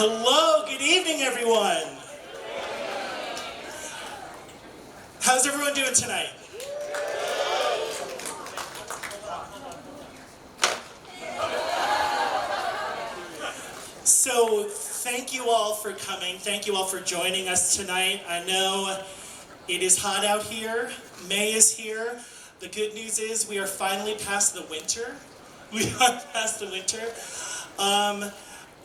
Hello, good evening, everyone. How's everyone doing tonight? So, thank you all for coming. Thank you all for joining us tonight. I know it is hot out here. May is here. The good news is we are finally past the winter. We are past the winter.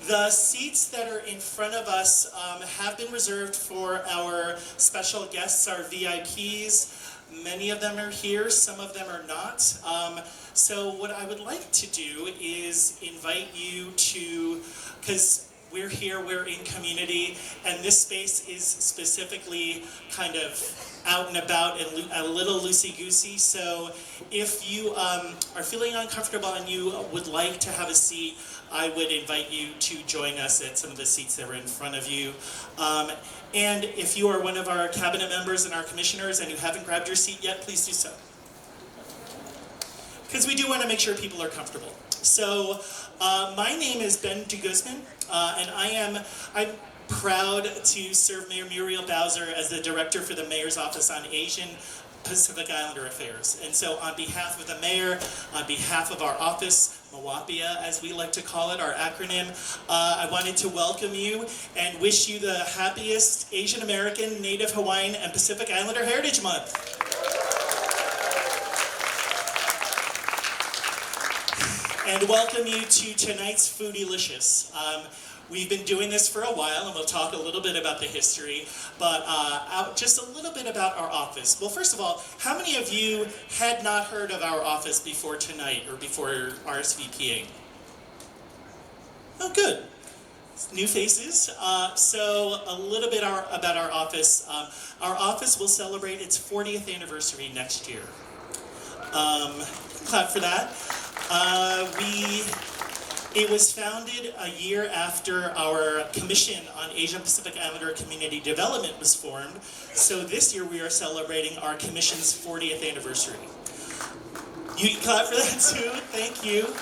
The seats that are in front of us have been reserved for our special guests, our VIPs. Many of them are here, some of them are not. So what I would like to do is invite you to, because we're here, we're in community, and this space is specifically kind of out and about and a little loosey-goosey. So if you are feeling uncomfortable and you would like to have a seat, I would invite you to join us at some of the seats that are in front of you. And if you are one of our cabinet members and our commissioners and you haven't grabbed your seat yet, please do so. Because we do want to make sure people are comfortable. So my name is Ben DeGuzman, and I'm proud to serve Mayor Muriel Bowser as the Director for the Mayor's Office on Asian Pacific Islander Affairs. And so on behalf of the Mayor, on behalf of our office, MWAPIA as we like to call it, our acronym, I wanted to welcome you and wish you the happiest Asian American, Native Hawaiian, and Pacific Islander Heritage Month. And welcome you to tonight's Foodylicious. We've been doing this for a while, and we'll talk a little bit about the history, but just a little bit about our office. Well, first of all, how many of you had not heard of our office before tonight or before RSVPing? Oh, good. New faces. So a little bit about our office. Our office will celebrate its 40th anniversary next year. Clap for that. It was founded a year after our Commission on Asian Pacific Islander Community Development was formed. So this year we are celebrating our Commission's 40th anniversary. You can clap for that too, thank you.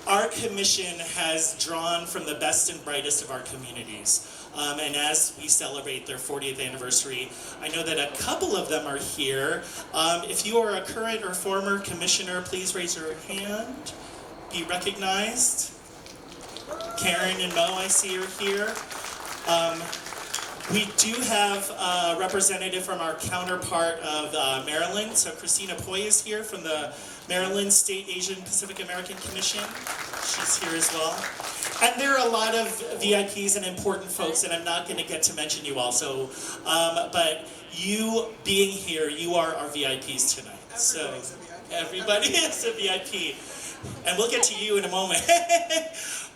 Our Commission has drawn from the best and brightest of our communities. And as we celebrate their 40th anniversary, I know that a couple of them are here. If you are a current or former commissioner, please raise your hand. Be recognized. Karen and Mo, I see are here. We do have a representative from our counterpart of Maryland. So Christina Poi is here from the Maryland State Asian Pacific American Commission. She's here as well. And there are a lot of VIPs and important folks, and I'm not going to get to mention you all. So, but you being here, you are our VIPs tonight. So everybody is a VIP. And we'll get to you in a moment.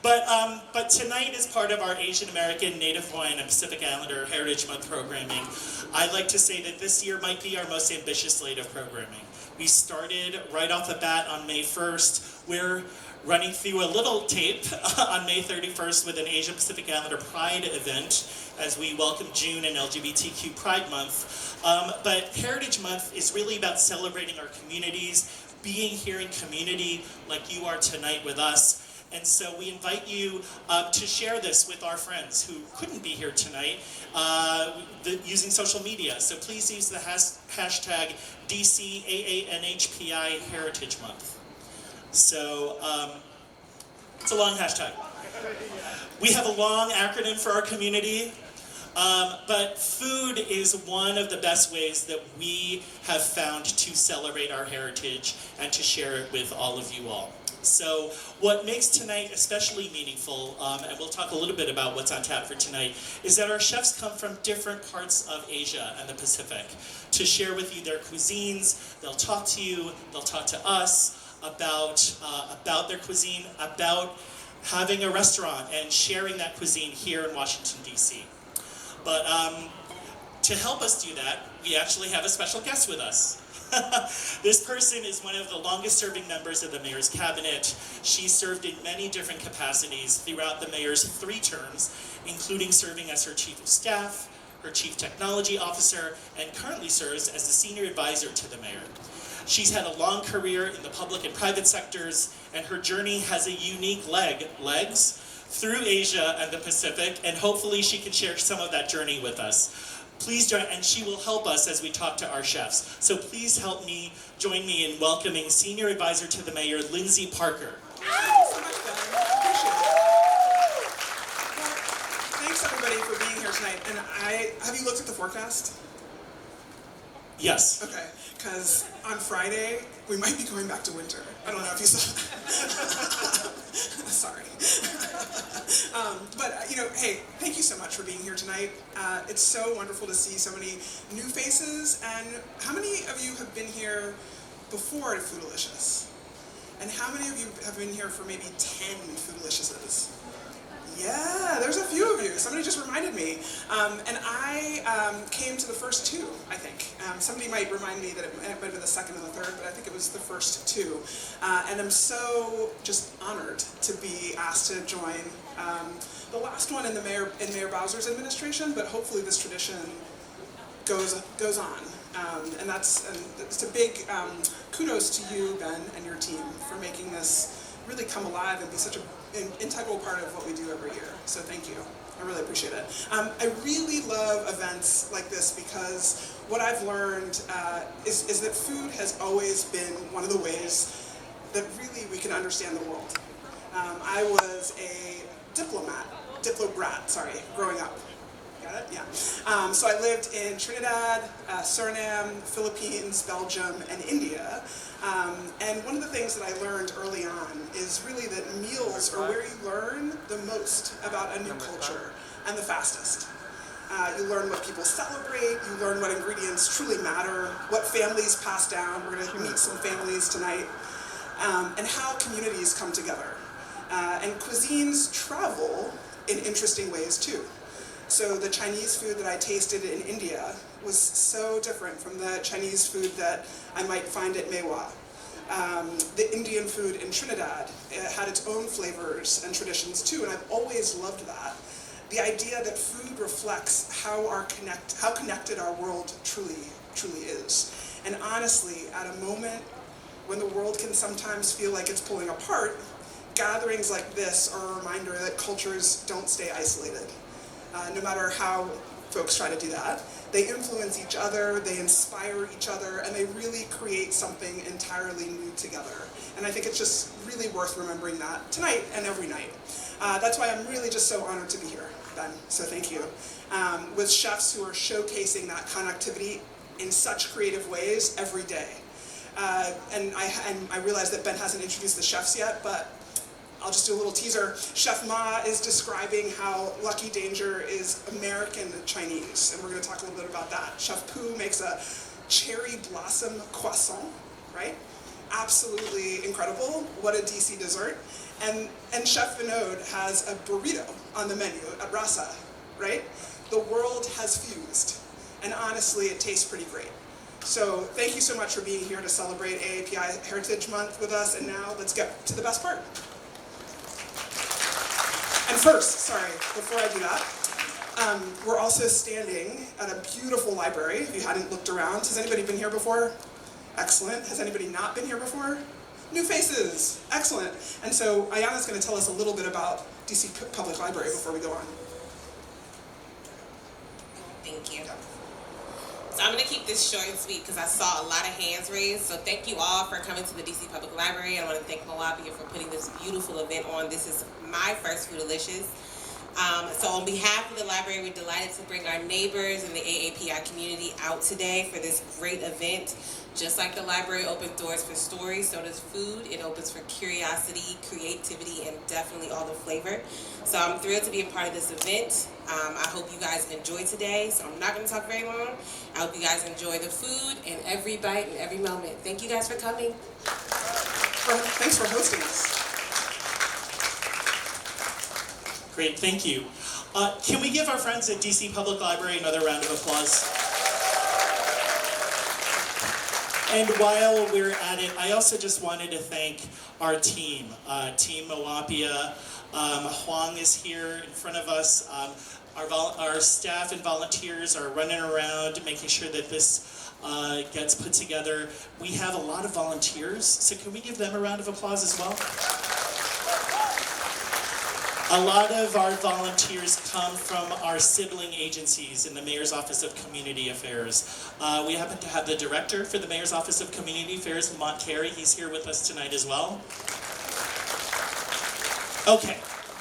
But tonight is part of our Asian American, Native Hawaiian, and Pacific Islander Heritage Month programming. I'd like to say that this year might be our most ambitious slate of programming. We started right off the bat on May 1st. We're running through a little tape on May 31st with an Asian Pacific Islander Pride event as we welcome June and LGBTQ Pride Month. But Heritage Month is really about celebrating our communities, being here in community like you are tonight with us. And so we invite you to share this with our friends who couldn't be here tonight using social media. So please use the hashtag DCAANHPI Heritage Month. So it's a long hashtag. We have a long acronym for our community. But food is one of the best ways that we have found to celebrate our heritage and to share it with all of you all. So what makes tonight especially meaningful, and we'll talk a little bit about what's on tap for tonight, is that our chefs come from different parts of Asia and the Pacific to share with you their cuisines. They'll talk to you, they'll talk to us about their cuisine, about having a restaurant and sharing that cuisine here in Washington, D.C. But to help us do that, we actually have a special guest with us. This person is one of the longest serving members of the Mayor's Cabinet. She served in many different capacities throughout the Mayor's 3 terms, including serving as her Chief of Staff, her Chief Technology Officer, and currently serves as the Senior Advisor to the Mayor. She's had a long career in the public and private sectors, and her journey has a unique legs through Asia and the Pacific, and hopefully she can share some of that journey with us. Please join, and she will help us as we talk to our chefs. So please join me in welcoming Senior Advisor to the Mayor, Lindsay Parker. Thanks so much, Ben. Appreciate it. Well, thanks everybody for being here tonight. And have you looked at the forecast? Yes. Okay, because on Friday, we might be going back to winter. I don't know if you saw that. Sorry. Hey, thank you so much for being here tonight. It's so wonderful to see so many new faces. And how many of you have been here before Foodalicious? And how many of you have been here for maybe 10 Foodaliciouses? Yeah, there's a few of you. Somebody just reminded me. And I came to the first two, I think. Somebody might remind me that it might have been the second and the third, but I think it was the first two. And I'm so just honored to be asked to join the last one in Mayor Bowser's administration, but hopefully this tradition goes on. And it's a big kudos to you, Ben, and your team for making this really come alive and be such an integral part of what we do every year. So thank you. I really appreciate it. I really love events like this because what I've learned is that food has always been one of the ways that really we can understand the world. I was a diplobrat, growing up. Got it? Yeah. So I lived in Trinidad, Suriname, Philippines, Belgium, and India. And one of the things that I learned early on is really that meals are where you learn the most about a new culture and the fastest. You learn what people celebrate, you learn what ingredients truly matter, what families pass down. We're going to meet some families tonight. And how communities come together. And cuisines travel in interesting ways too. So the Chinese food that I tasted in India was so different from the Chinese food that I might find at Maewa. The Indian food in Trinidad had its own flavors and traditions too, and I've always loved that. The idea that food reflects how connected our world truly is. And honestly, at a moment when the world can sometimes feel like it's pulling apart, gatherings like this are a reminder that cultures don't stay isolated. No matter how folks try to do that. They influence each other, they inspire each other, and they really create something entirely new together. And I think it's just really worth remembering that tonight and every night. That's why I'm really just so honored to be here, Ben, so thank you. With chefs who are showcasing that connectivity in such creative ways every day. And I realize that Ben hasn't introduced the chefs yet, but I'll just do a little teaser. Chef Ma is describing how Lucky Danger is American Chinese, and we're going to talk a little bit about that. Chef Poo makes a cherry blossom croissant, right? Absolutely incredible. What a DC dessert. And Chef Vinod has a burrito on the menu at Rasa, right? The world has fused, and honestly, it tastes pretty great. So thank you so much for being here to celebrate AAPI Heritage Month with us, and now let's get to the best part. And first, before I do that, we're also standing at a beautiful library, if you hadn't looked around. Has anybody been here before? Excellent. Has anybody not been here before? New faces. Excellent. And so Ayana's going to tell us a little bit about DC Public Library before we go on. Thank you. So I'm going to keep this short and sweet because I saw a lot of hands raised. So thank you all for coming to the DC Public Library. I want to thank Moapia for putting this beautiful event on. This is my first Foodalicious. So on behalf of the library, we're delighted to bring our neighbors and the AAPI community out today for this great event. Just like the library opens doors for stories, so does food. It opens for curiosity, creativity, and definitely all the flavor. So I'm thrilled to be a part of this event. I hope you guys enjoy today, so I'm not going to talk very long. I hope you guys enjoy the food and every bite and every moment. Thank you guys for coming. Well, thanks for hosting us. Great, thank you. Can we give our friends at DC Public Library another round of applause? And while we're at it, I also just wanted to thank our team, Team Moapia. Huang is here in front of us. Our staff and volunteers are running around making sure that this gets put together. We have a lot of volunteers, so can we give them a round of applause as well? A lot of our volunteers come from our sibling agencies in the Mayor's Office of Community Affairs. We happen to have the director for the Mayor's Office of Community Affairs, Lamont Carey. He's here with us tonight as well. Okay,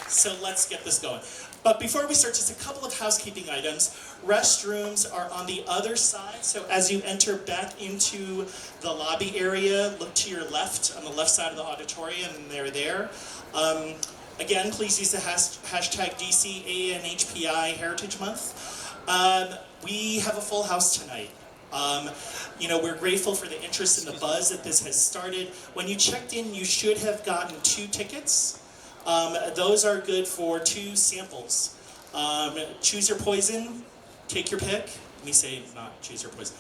so let's get this going. But before we start, just a couple of housekeeping items. Restrooms are on the other side, so as you enter back into the lobby area, look to your left, on the left side of the auditorium, and they're there. Again, please use the hashtag DCANHPI Heritage Month. We have a full house tonight. We're grateful for the interest and the buzz that this has started. When you checked in, you should have gotten 2 tickets. Those are good for 2 samples. Choose your poison, take your pick. Let me say not choose your poison.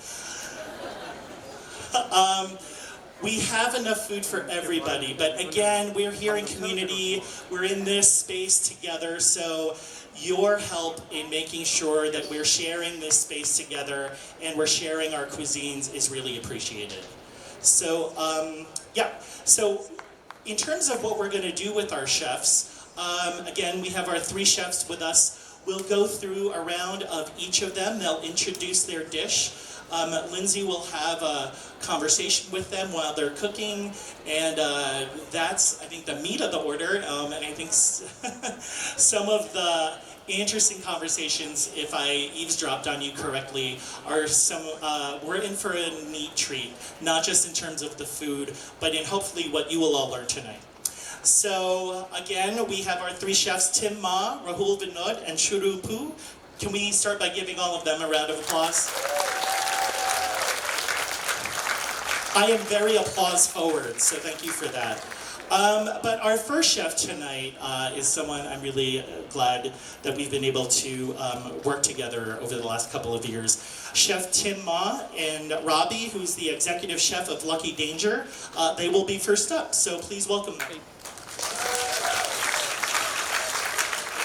We have enough food for everybody, but again, we're here in community, we're in this space together, so your help in making sure that we're sharing this space together and we're sharing our cuisines is really appreciated. So, so in terms of what we're going to do with our chefs, again, we have our 3 chefs with us. We'll go through a round of each of them. They'll introduce their dish. Lindsay will have a conversation with them while they're cooking, and that's, I think, the meat of the order, and I think some of the interesting conversations, if I eavesdropped on you correctly, are we're in for a neat treat, not just in terms of the food, but in hopefully what you will all learn tonight. So, again, we have our 3 chefs, Tim Ma, Rahul Vinod, and Shuru Pu. Can we start by giving all of them a round of applause? I am very applause forward, so thank you for that. But our first chef tonight is someone I'm really glad that we've been able to work together over the last couple of years. Chef Tim Ma and Robbie, who's the executive chef of Lucky Danger, they will be first up, so please welcome them.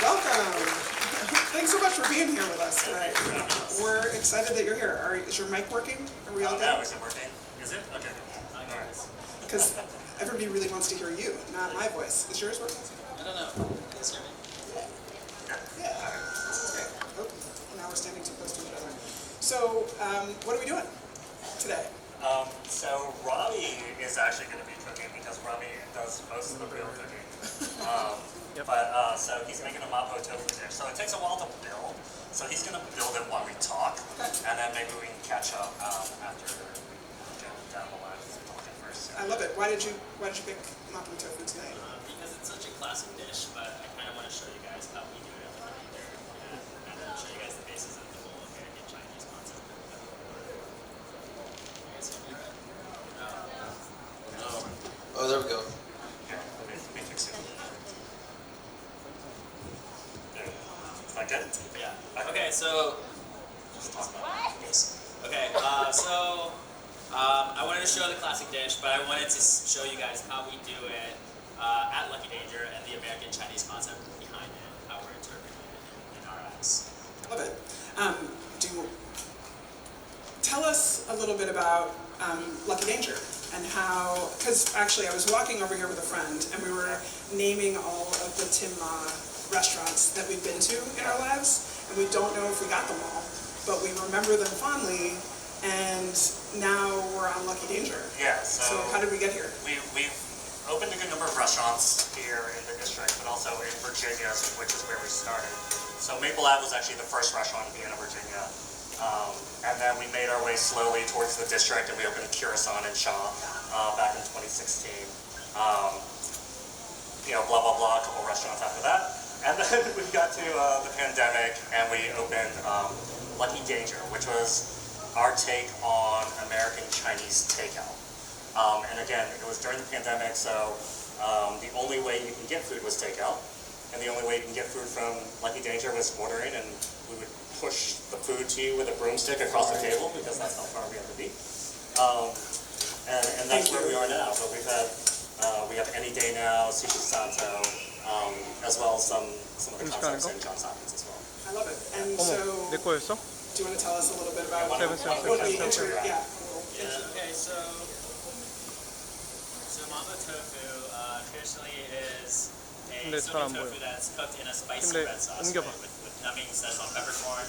Welcome. Thanks so much for being here with us tonight. We're excited that you're here. Is your mic working? Are we all good? No, is it working? Is it? Okay. Because everybody really wants to hear you, not my voice. Is yours working? I don't know. Can you guys hear me? Yeah. This is great. Oh, now we're standing too close to each other. So, what are we doing today? So Robbie is actually going to be cooking because Robbie does most of the real cooking. So he's making a mapo tofu dish. So it takes a while to build. So he's going to build it while we talk, and then maybe we can catch up after down the line. I love it. Why did you pick mapo tofu tonight? Because it's such a classic dish, but I kind of want to show you guys how we do it at the Danger, and then show you guys the basis of the whole American Chinese concept. You guys hear me right? Oh, there we go. Yeah, let me fix it. There. Is that good? Yeah. Okay, so Just talk about it. Yes. okay, I wanted to show the classic dish, but I wanted to show you guys how we do it at Lucky Danger and the American Chinese concept behind it, how we're interpreting it in our eyes. Love it. Tell us a little bit about Lucky Danger and how, because actually I was walking over here with a friend and we were naming all of the Tim Ma restaurants that we've been to in our lives, and we don't know if we got them all, but we remember them fondly, and now we're on Lucky Danger. Yeah, So how did we get here? We've opened a good number of restaurants here in the district, but also in Virginia, which is where we started. So Maple Ave was actually the first restaurant in Vienna, Virginia. And then we made our way slowly towards the district, and we opened Curacao and Shaw back in 2016. Blah, blah, blah, a couple restaurants after that. And then we got to the pandemic, and we opened Lucky Danger, which was our take on American Chinese takeout. And again, it was during the pandemic, so the only way you can get food was takeout. And the only way you can get food from Lucky Danger was ordering, and we would push the food to you with a broomstick across the table because that's how far we have to be. And that's where we are now. But we have Any Day Now, Sushi Sato, as well as some of the concepts in Johns Hopkins as well. I love it. And so, 내 거였어? do you want to tell us a little bit about Yeah, when we entered? Yeah. Yeah. Okay, so Mapo tofu traditionally is a 근데 잘안 sodium 보여. tofu that's cooked in a spicy 근데 red sauce 옮겨봐. right, with numbing Szechuan peppercorn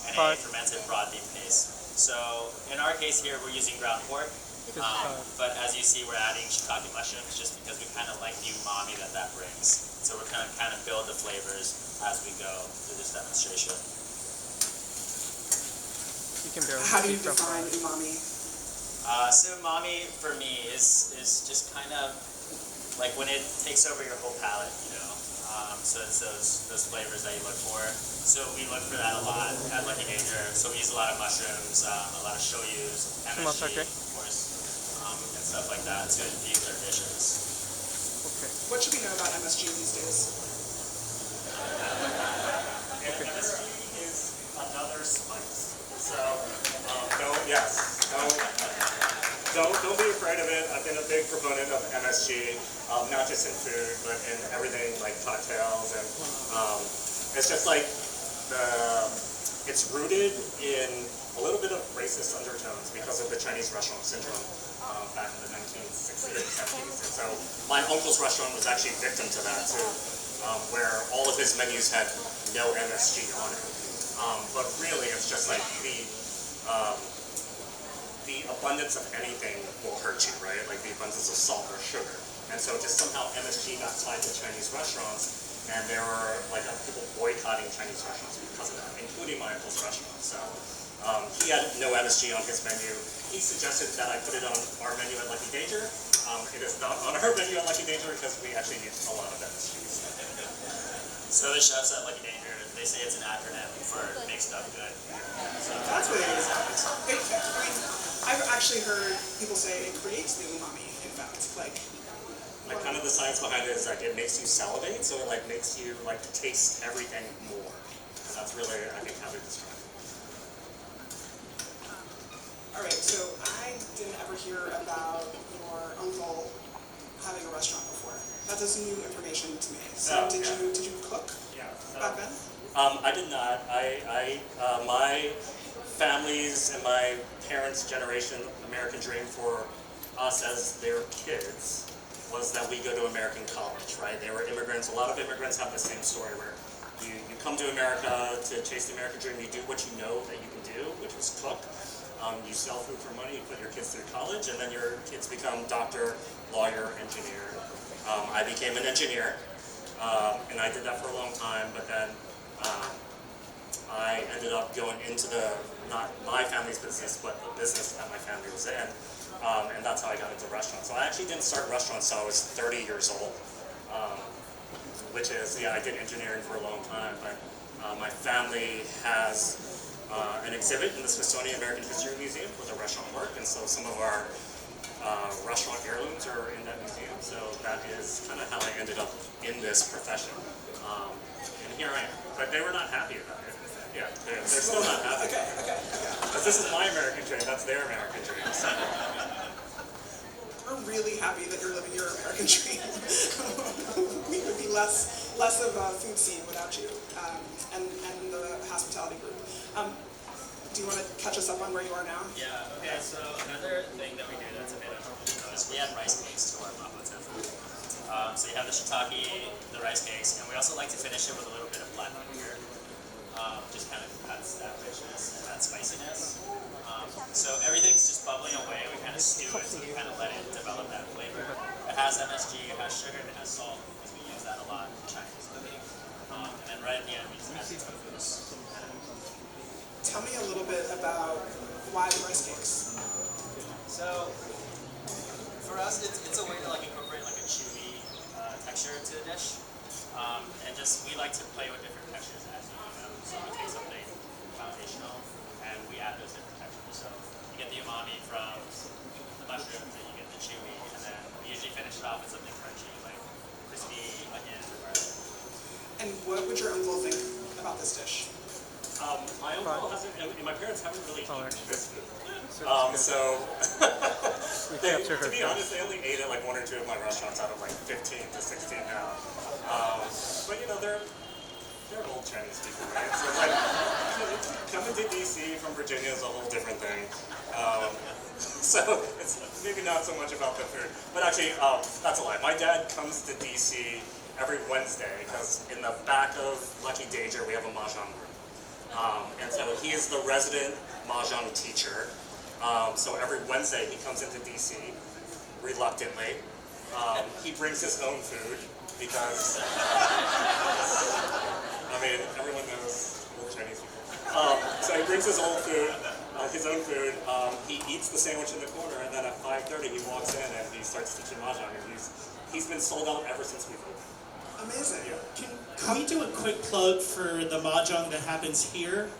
and a Five. fermented broad beef paste. So in our case here, we're using ground pork, but as you see, we're adding shiitake mushrooms just because we kind of like the umami that brings. So we're kind of build the flavors as we go through this demonstration. You can barely How do you see from define far. umami? So umami for me is just kind of like when it takes over your whole palate, you know. So it's those flavors that you look for. So we look for that a lot at Lucky Danger. So we use a lot of mushrooms, a lot of shoyus, MSG, okay. of course, and stuff like that to infuse our dishes. Okay. What should we know about MSG these days? And MSG is another spice. So, don't be afraid of it. I've been a big proponent of MSG, not just in food, but in everything like cocktails. And it's just like it's rooted in a little bit of racist undertones because of the Chinese restaurant syndrome back in the 1960s and 70s. And so my uncle's restaurant was actually victim to that too, where all of his menus had no MSG on it. But really, it's just like the abundance of anything will hurt you, right? Like the abundance of salt or sugar. And so just somehow MSG got tied to Chinese restaurants, and there were like people boycotting Chinese restaurants because of that, including my uncle's restaurant. So he had no MSG on his menu. He suggested that I put it on our menu at Lucky Danger. It is not on our menu at Lucky Danger because we actually need a lot of MSG. So the chefs at Lucky Danger, they say it's an acronym for make stuff good. So That's what it is. I mean, I've actually heard people say it creates the umami, in fact. Like Kind of the science behind it is like it makes you salivate, so it like makes you like taste everything more. And that's really, I think, how they describe it. all right, so I didn't ever hear about your uncle having a restaurant before. That is new information to me. So Oh, did yeah. you cook Yeah. So, back then? I did not. My family's and my parents' generation American dream for us as their kids was that we go to American college, right? They were immigrants. A lot of immigrants have the same story where you come to America to chase the American dream. You do what you know that you can do, which was cook. You sell food for money. You put your kids through college, and then your kids become doctor, lawyer, engineer. I became an engineer, and I did that for a long time. But then I ended up going into not my family's business, but the business that my family was in. And that's how I got into restaurants. So I actually didn't start restaurants until I was 30 years old, which is, I did engineering for a long time, but my family has an exhibit in the Smithsonian American History Museum with a restaurant work, and so some of our restaurant heirlooms are in that museum, so that is kind of how I ended up in this profession. And here I am. But they were not happy about it. Yeah, they're still not happy. Okay. Because this is my American dream, that's their American dream. So. We're really happy that you're living your American dream. We would be less of a food scene without you, and the hospitality group. Do you want to catch us up on where you are now? yeah, okay. So another thing that we do that's a bit unusual is we add rice cakes to our mapo tofu. So you have the shiitake, the rice cakes, and we also like to finish it with a little bit of black vinegar. Just kind of adds that richness and that spiciness. So everything's just bubbling away. We kind of stew it, so we kind of let it develop that flavor. It has MSG, it has sugar, and it has salt because we use that a lot in Chinese cooking. And then right at the end, we just add the tofu. Tell me a little bit about why the rice cakes. So for us, it's a way to like incorporate like a chewy texture to the dish, and just we like to play with different textures as you know. So we take something foundational and we add those different textures. So you get the umami from the mushrooms, and you get the chewy, and then we usually finish it off with something crunchy like crispy onion or garlic. And what would your uncle think about this dish? My uncle hasn't, and my parents haven't really eaten this food. So To be honest, they only ate at like one or two of my restaurants out of like 15 to 16 now. But you know, they're old Chinese people, right? So like, coming to DC from Virginia is a whole different thing. So it's maybe not so much about the food, but actually, that's a lie. My dad comes to DC every Wednesday, because in the back of Lucky Danger we have a mahjong room. And so he is the resident mahjong teacher. So every Wednesday he comes into DC, reluctantly. He brings his own food because, I mean, everyone knows the Chinese people. So he brings his own food. He eats the sandwich in the corner, and then at 5:30 he walks in and he starts teaching mahjong. And he's been sold out ever since we've opened. Amazing. Can we do a quick plug for the mahjong that happens here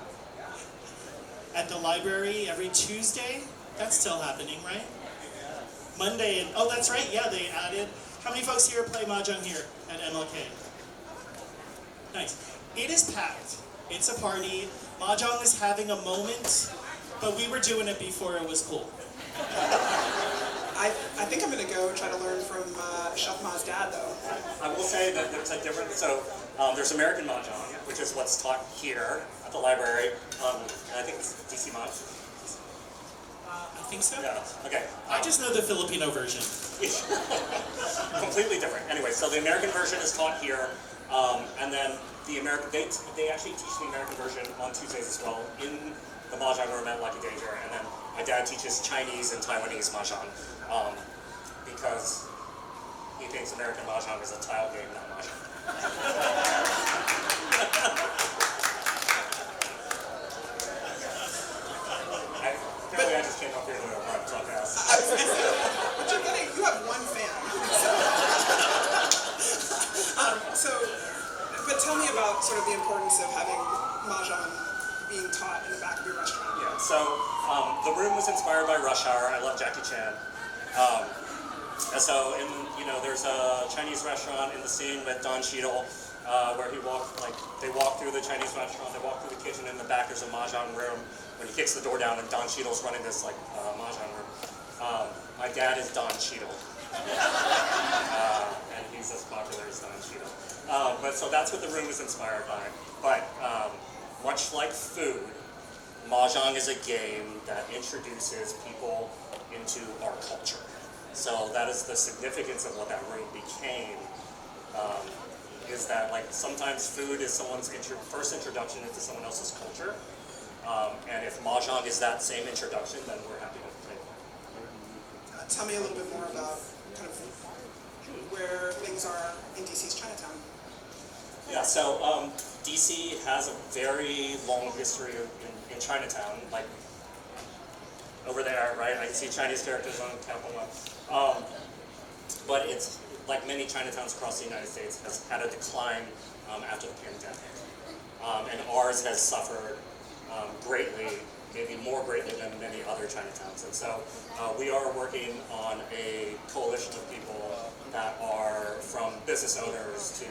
at the library every Tuesday? That's still happening, right? Monday and oh, that's right. Yeah, they added. How many folks here play mahjong here at MLK? Nice. It is packed. It's a party. Mahjong is having a moment, but we were doing it before it was cool. I think I'm gonna go try to learn from Chef Ma's dad, though. I will say that there's a difference. So there's American mahjong, which is what's taught here at the library, and I think it's DC Maj. I think so. Yeah. Okay. I just know the Filipino version. Completely different. Anyway, so the American version is taught here, and then the American they actually teach the American version on Tuesdays as well in the mahjong room at Lucky Danger, and then my dad teaches Chinese and Taiwanese mahjong because he thinks American mahjong is a tile game, not mahjong. Apparently, I just came up here to a private podcast. But you're getting, you have one fan. But tell me about sort of the importance of having mahjong being taught in the back of your restaurant. Yeah, so the room was inspired by Rush Hour. I love Jackie Chan. And so, there's a Chinese restaurant in the scene with Don Cheadle, where they walk through the Chinese restaurant, they walk through the kitchen, in the back there's a mahjong room. When he kicks the door down and Don Cheadle's running this mahjong room. My dad is Don Cheadle. And he's as popular as Don Cheadle. So that's what the room was inspired by. But much like food, mahjong is a game that introduces people into our culture. So that is the significance of what that room became. Is that sometimes food is someone's first introduction into someone else's culture. And if mahjong is that same introduction, then we're happy to play. Tell me a little bit more about kind of where things are in DC's Chinatown. Yeah, so DC has a very long history in Chinatown, over there, right? I can see Chinese characters on Capital One. But it's, like many Chinatowns across the United States, has had a decline after the pandemic. And ours has suffered greatly, maybe more greatly than many other Chinatowns. And so we are working on a coalition of people that are from business owners to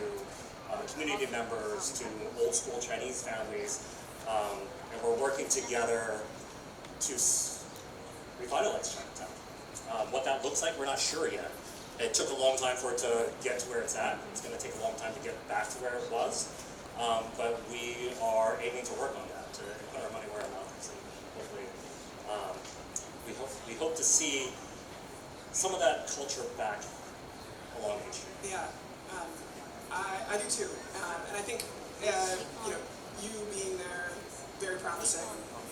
community members to old school Chinese families. And we're working together to revitalize Chinatown. What that looks like, we're not sure yet. It took a long time for it to get to where it's at. It's going to take a long time to get back to where it was. But we are aiming to work on that, to put our money where our mouth is. And hopefully, we hope to see some of that culture back along Main Street. Yeah, I do too. And I think, you being there, very promising.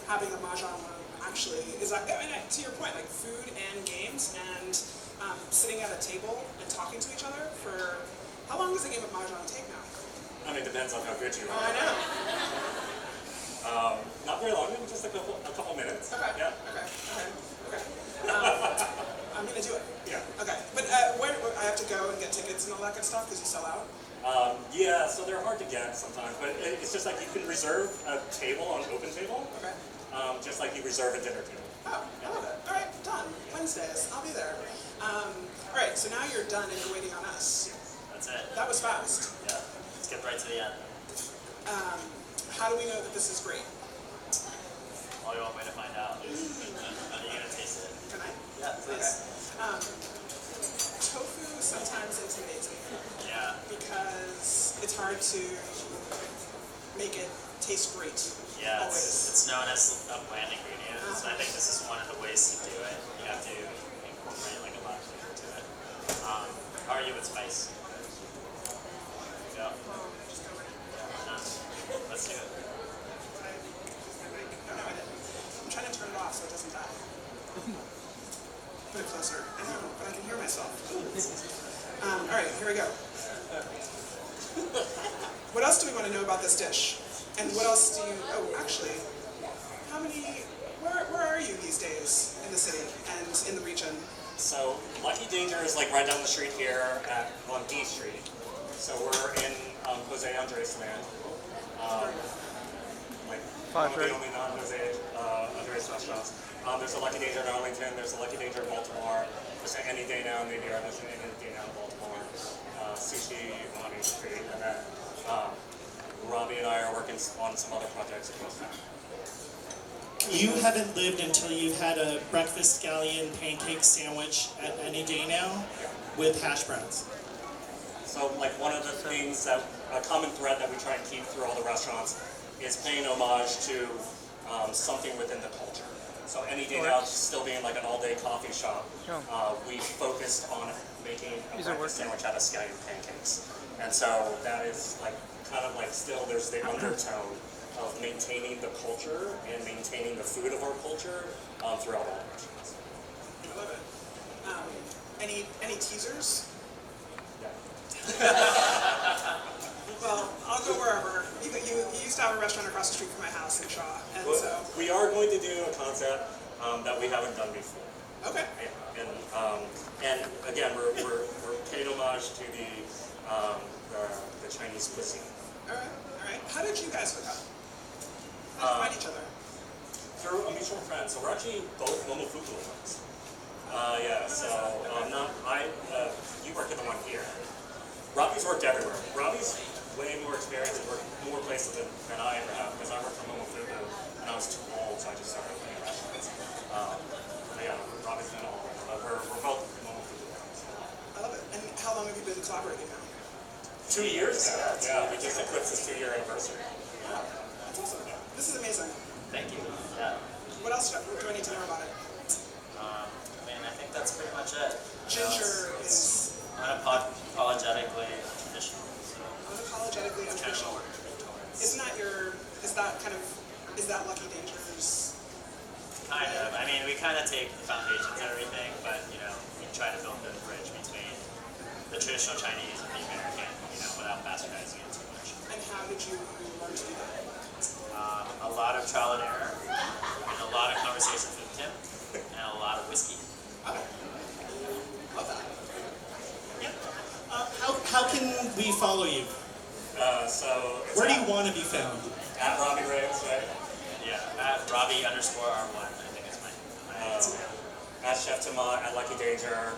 Having a mahjong room actually is, to your point, food and games and sitting at a table and talking to each other for, how long does a game of mahjong take now? I mean, it depends on how good you are. I know. Not very long, just a couple minutes. Okay. Yeah. Okay. I'm gonna do it. Yeah. Okay. But where I have to go and get tickets and all that good stuff because you sell out. Yeah, so they're hard to get sometimes, but it's just like you can reserve a table on OpenTable, Okay. just like you reserve a dinner table. Oh, I love it. All right, done. Wednesdays, I'll be there. All right, so now you're done and you're waiting on us. That's it. That was fast. Yeah. Let's get right to the end. How do we know that this is great? Only one way to find out. Are you gonna taste it? Can I? Yeah, please. Tofu sometimes intimidates me Yeah. because it's hard to make it taste great. Yeah, Always. it's known as a bland ingredient, so I think this is one of the ways to do it. You have to incorporate a lot of flavor to it. How are you with spice? go. Just go right. Let's do it. No, I didn't. I'm trying to turn it off so it doesn't die. Put it closer. I know, but I can hear myself. All right, here we go. What else do we want to know about this dish? And what else do you? Oh, actually, how many? Where are you these days in the city and in the region? So Lucky Danger is like right down the street here on D Street. So we're in Jose Andres land. Like one of the only non-Jose Andres restaurants. There's a Lucky Danger in Arlington. There's a Lucky Danger in Baltimore. There's an Any Day Now in New York. There's an Any Day Now in Baltimore. Sushi on A Street, and then Robbie and I are working on some other projects across town. You haven't lived until you've had a breakfast scallion pancake sandwich at Any Day Now with hash browns. So like one of the things that, a common thread that we try and keep through all the restaurants is paying homage to something within the culture. So Any Day Now still being like an all-day coffee shop, we focused on making a breakfast sandwich out of scallion pancakes. And so that is like kind of like still there's the undertone of maintaining the culture and maintaining the food of our culture throughout all the restaurants. I love it. Any teasers? Well, I'll go wherever. You used to have a restaurant across the street from my house in Shaw, and But so we are going to do a concept that we haven't done before. okay. And again, we're paying homage to the Chinese cuisine. All right. How did you guys hook up? How did you find each other? Through a mutual friend. So we're actually both Momofuku friends. You work at the one here. Robbie's worked everywhere. Robbie's way more experienced and worked more places than I ever have because I worked for Momofuku and I was too old, so I just started playing restaurants. Robbie's been all over. We're both Momofuku friends. I love it. And how long have you been collaborating now? 2 years now. Yeah, we just eclipsed this 2-year anniversary. That's awesome. This is amazing. Thank you. Yeah. What else do I need to know about it? I mean, I think that's pretty much it. Ginger is Unapologetically traditional. So unapologetically it's kind of untraditional. what we're working towards. Is that Lucky Danger's? Kind of. I mean, we kind of take the foundations of everything, but we try to build the bridge between the traditional Chinese and the American, without bastardizing it too much. And how did you learn to do that? A lot of trial and error, and a lot of conversations with Tim, and a lot of whiskey. Okay. Love that. How can we follow you? So it's Where do you want to be found? at Robbie Reyes, right? Yeah, at Robbie_R1, I think is my Instagram. At Chef Tomat, at Lucky Danger,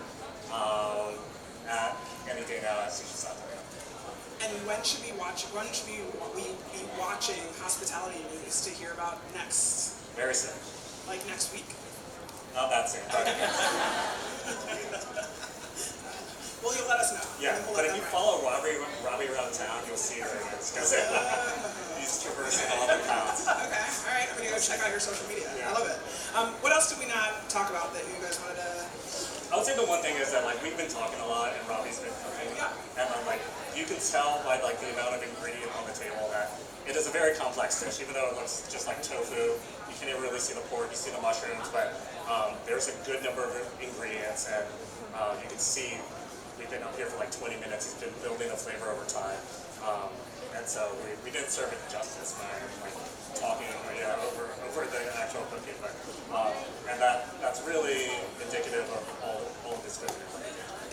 at Any Day Now at Sushi Sato. And when should we be watching hospitality news to hear about next? Very soon. Like next week? Not that soon, but Well, you'll let us know. yeah. We'll But let if you them know. follow Robbie around town, you'll see where he is because he's traversing all the towns. Okay. All right. I'm gonna go check out your social media. I love it. What else did we not talk about that you guys wanted to? I would say the one thing is that like we've been talking a lot and Robbie's been cooking, Yeah. and like you can tell by like the amount of ingredient on the table that it is a very complex dish. Even though it looks just like tofu, you can't really see the pork, you see the mushrooms, but there's a good number of ingredients, and you can see we've been up here for like 20 minutes. It's been building a flavor over time, and so we didn't serve it justice by like talking over the actual cooking, but and that's really indicative of all of this cooking.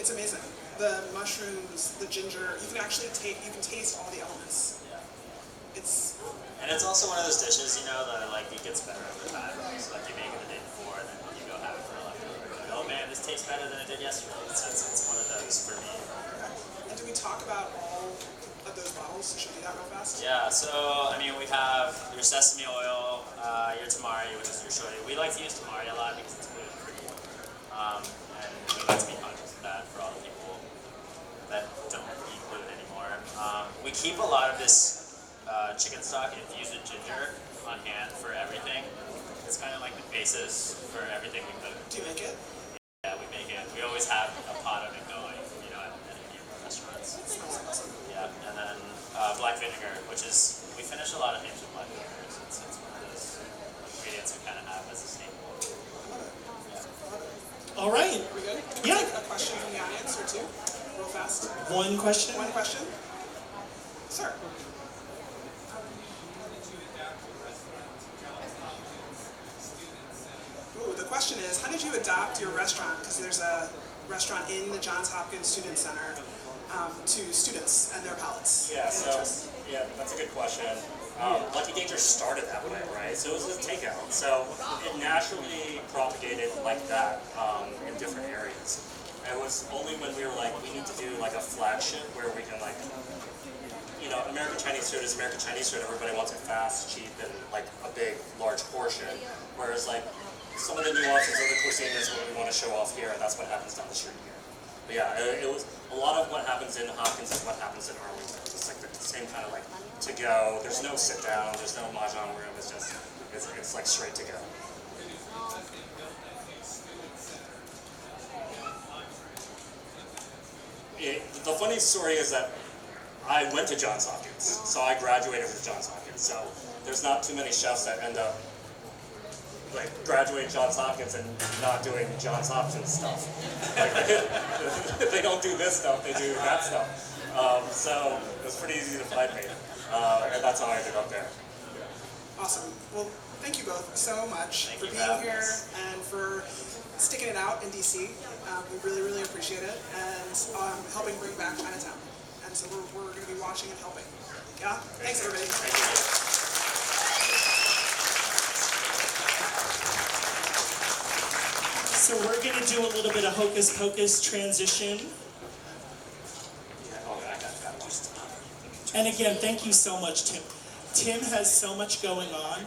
It's amazing. The mushrooms, the ginger. You can actually taste all the elements. And it's also one of those dishes, that like it gets better over time. So like you make it the day before, and then you go have it for a leftover. Like, oh man, this tastes better than it did yesterday. It's one of those for me. And do we talk about all of those bottles? Should we do that real fast? Yeah. So I mean, we have your sesame oil, your tamari, which is your shoyu. We like to use tamari a lot because it's really pretty, and we like to be conscious of that for all the people that don't eat gluten anymore. We keep a lot of this chicken stock infused with ginger on hand for everything. It's kind of like the basis for everything we cook. Do you make it? Yeah, we make it. We always have a pot of it going, at any of our restaurants. Smells awesome. Yeah, and then vinegar, which is, we finish a lot of things with black vinegar. It's one of those ingredients we kind of have as a staple. All right. Are we good? Can we Yeah. take a question from the audience or two, real fast? One question. One question? Sir. Ooh, the question is, how did you adapt your restaurant, because there's a restaurant in the Johns Hopkins Student Center, to students and their palates? Yeah, and so, interests? yeah, that's a good question. Lucky Danger started that way, right? So it was a takeout. So it naturally propagated like that in different areas. It was only when we were like, we need to do like a flagship where we can like, you know, American Chinese food is American Chinese food. Everybody wants it fast, cheap, and like a big, large portion. Whereas like some of the nuances of the cuisine is what we want to show off here, and that's what happens down the street here. But yeah, it was a lot of what happens in Hopkins is what happens in Arlington. It's like the same kind of like to go. There's no sit down. There's no mahjong room. It's just it's like straight to go. The funny story is that I went to Johns Hopkins, so I graduated with Johns Hopkins. So there's not too many chefs that end up like graduating Johns Hopkins and not doing Johns Hopkins stuff. Like, they don't do this stuff; they do that stuff. So it was pretty easy to find me, and that's how I ended up there. Awesome. Well, thank you both so much Thank for you for being having here us. and for sticking it out in DC. We really, really appreciate it, and helping bring back Chinatown. And so we're going to be watching and helping. Yeah? Thanks, everybody. Thank you. So we're going to do a little bit of hocus pocus transition. Oh, I got that one. And again, thank you so much, Tim. Tim has so much going on.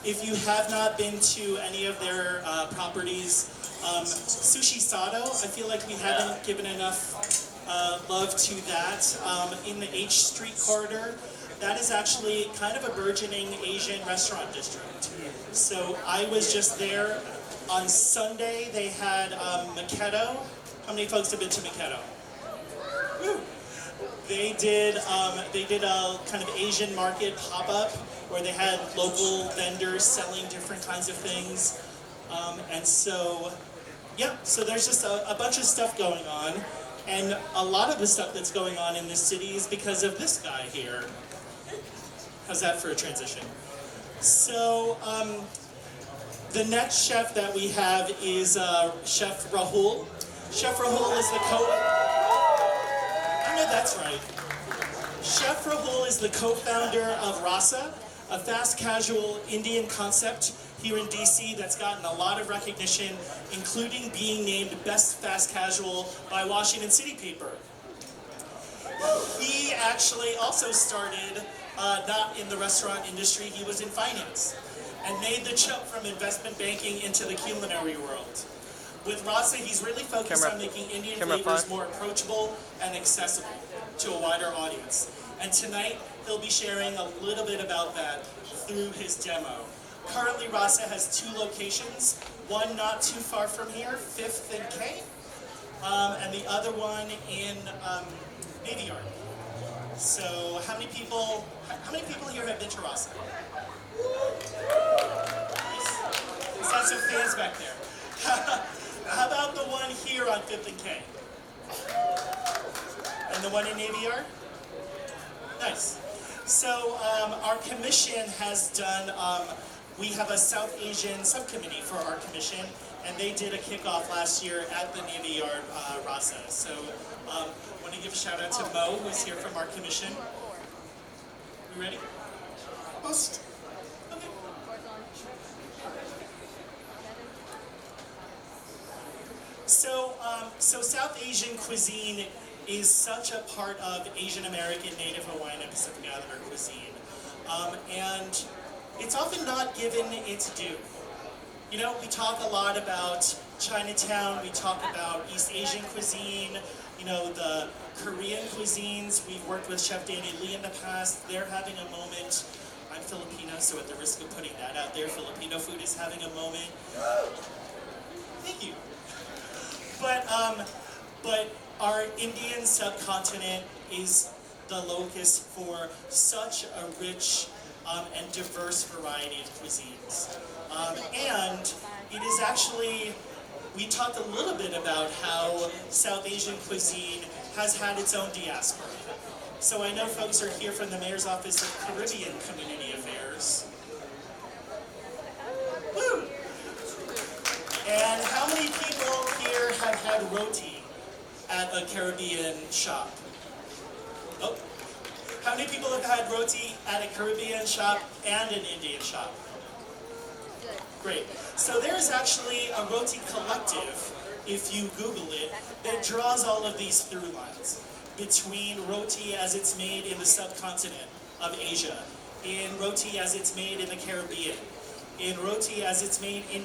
If you have not been to any of their properties, Sushi Sato, I feel like we haven't given enough love to that. In the H Street corridor, that is actually kind of a burgeoning Asian restaurant district. So I was just there. On Sunday, they had Makedo. How many folks have been to Makedo? Woo. They did a kind of Asian market pop-up where they had local vendors selling different kinds of things. And so, yeah, so there's just a bunch of stuff going on. And a lot of the stuff that's going on in this city is because of this guy here. How's that for a transition? So, the next chef that we have is Chef Rahul. Chef Rahul is the I know that's right. Chef Rahul is the co-founder of Rasa, a fast casual Indian concept here in DC that's gotten a lot of recognition, including being named Best Fast Casual by Washington City Paper. He actually also started not in the restaurant industry, he was in finance, and made the jump from investment banking into the culinary world. With Rasa, he's really focused on making Indian flavors more approachable and accessible to a wider audience. And tonight, he'll be sharing a little bit about that through his demo. Currently, Rasa has 2 locations, one not too far from here, 5th and K, and the other one in Navy Yard. So, how many people here have been to Rasa? Let's have some fans back there. How about the one here on 5th and K? And the one in Navy Yard? Nice. So our commission has done, we have a South Asian subcommittee for our commission, and they did a kickoff last year at the Navy Yard Rasa. So I want to give a shout out to Mo, who's here from our commission. You ready? Most. Okay. So South Asian cuisine is such a part of Asian American, Native Hawaiian, and Pacific Islander cuisine. And it's often not given its due. You know, we talk a lot about Chinatown, we talk about East Asian cuisine, you know, the Korean cuisines. We've worked with Chef Danny Lee in the past. They're having a moment. I'm Filipino, so at the risk of putting that out there, Filipino food is having a moment. Thank you. But our Indian subcontinent is the locus for such a rich and diverse variety of cuisines. And it is actually, we talked a little bit about how South Asian cuisine has had its own diaspora. So I know folks are here from the Mayor's Office of Caribbean Community Affairs. Woo! And how many people here have had roti at a Caribbean shop? Oh. How many people have had roti at a Caribbean shop and an Indian shop? Great. So there is actually a roti collective, if you Google it, that draws all of these through lines between roti as it's made in the subcontinent of Asia, in roti as it's made in the Caribbean, in roti as it's made in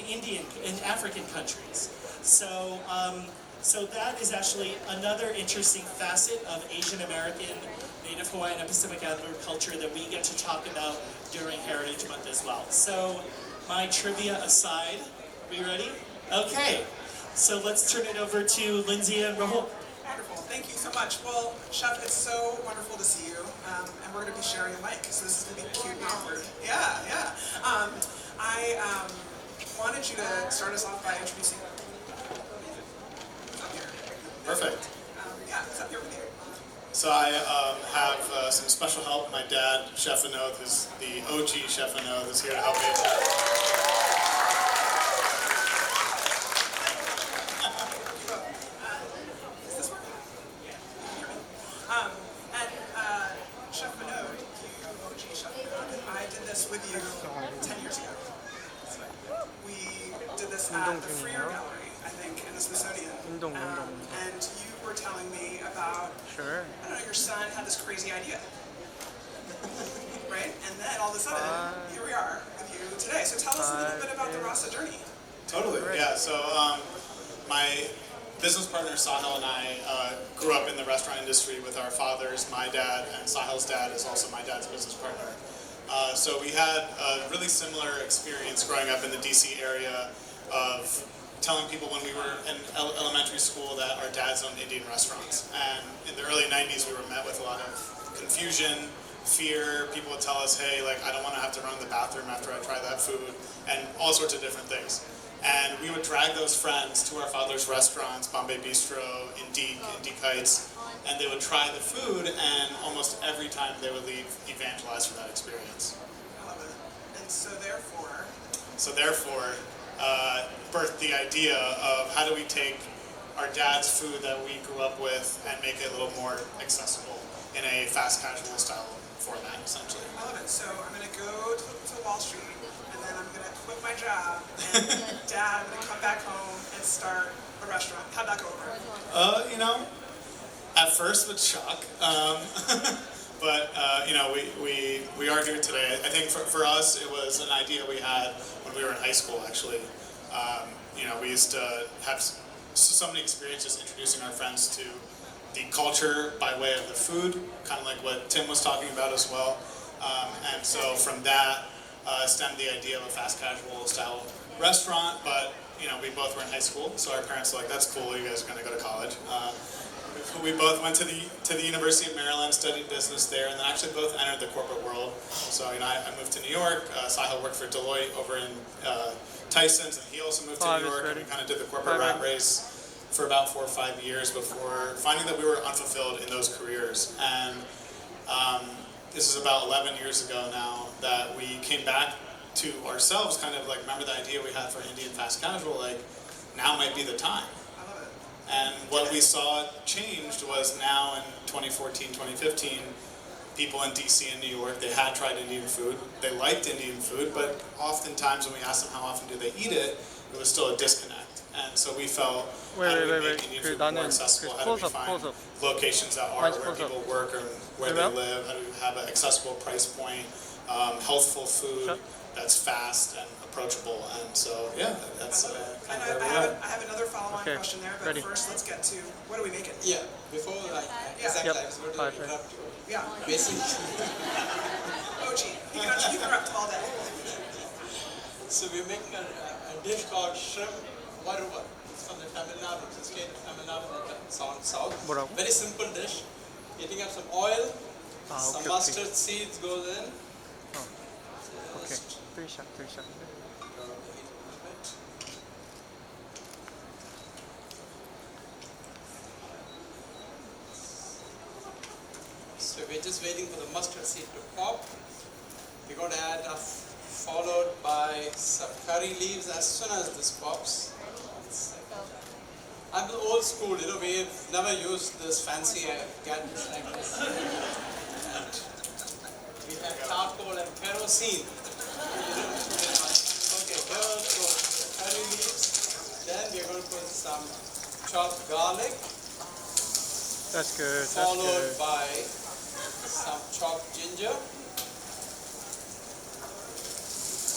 African countries. So, so that is actually another interesting facet of Asian American, Native Hawaiian, and Pacific Islander culture that we get to talk about during Heritage Month as well. So, my trivia aside, are you ready? Okay, so let's turn it over to Lindsay and Rahul. Wonderful, thank you so much. Well, Chef, it's so wonderful to see you, and we're going to be sharing a mic, so this is going to be cute and awkward. Yeah. I wanted you to start us off by introducing. It's up here. Perfect. Yeah, it's up here with you. So I have some special help. My dad, Chef Anoth, who's the OG Chef Anoth, is here to help me. Is this working? Yeah. And Chef Minot, you OG Chef Minot, I did this with you 10 years ago. We did this at the Freer Gallery, I think, in the Smithsonian. And you were telling me about, Sure. I don't know, your son had this crazy idea. Right? And then all of a sudden, here we are with you today. So tell us a little bit about the Rasa journey. Totally, yeah. So my business partner Sahil and I grew up in the restaurant industry with our fathers. My dad and Sahil's dad is also my dad's business partner. So we had a really similar experience growing up in the DC area of telling people when we were in elementary school that our dads owned Indian restaurants. And in the early 90s, we were met with a lot of confusion, fear. People would tell us, hey, like, I don't want to have to run the bathroom after I try that food, and all sorts of different things. And we would drag those friends to our father's restaurants, Bombay Bistro, Indique Heights, and they would try the food, and almost every time they would leave evangelized for that experience. I love it. And so therefore, birthed the idea of how do we take our dad's food that we grew up with and make it a little more accessible in a fast casual style format, essentially. I love it. So I'm going to go to Wall Street, and then I'm going to quit my job, and Dad, I'm going to come back home and start a restaurant. How'd that go over? You know, at first with shock, but you know, we are here today. I think for us, it was an idea we had when we were in high school, actually. You know, we used to have so many experiences introducing our friends to the culture by way of the food, kind of like what Tim was talking about as well. And so from that stemmed the idea of a fast casual style restaurant, but you know, we both were in high school, so our parents were like, that's cool, you guys are gonna go to college. We both went to the University of Maryland, studied business there, and then actually both entered the corporate world. So, you know, I moved to New York. Sahil worked for Deloitte over in Tyson's, and he also moved to New York, and we kind of did the corporate rat race for about 4 or 5 years before finding that we were unfulfilled in those careers. And this is about 11 years ago now that we came back to ourselves, kind of like, remember the idea we had for Indian fast casual, like, now might be the time. And what we saw changed was now in 2014, 2015, people in DC and New York, they had tried Indian food. They liked Indian food, but oftentimes when we asked them how often do they eat it, it was still a disconnect. And so we felt, how do we make Indian food more accessible? How do we find locations that are where people work or where they live? How do we have an accessible price point, healthful food that's fast and approachable? And so, yeah, that's kind of where we are. I have another follow-on question there, but first let's get to, what are we making? Yeah, before exactly, I was going to interrupt you. Yeah. Basically, OG, you can rap all day. so we're making a dish called shrimp varuva. It's from the Tamil Nadu, it's a state of Tamil Nadu, south. Bravo. Very simple dish. Heating up some oil, Some okay, mustard okay. seeds goes in. Okay. Three shot. So we're just waiting for the mustard seed to pop. We're going to add followed by some curry leaves as soon as this pops. I'm the old school, we've never used this fancy gadgets like this. And we have charcoal and kerosene. Okay, here goes curry leaves. Then we're going to put some chopped garlic, That's good. That's followed good. by some chopped ginger.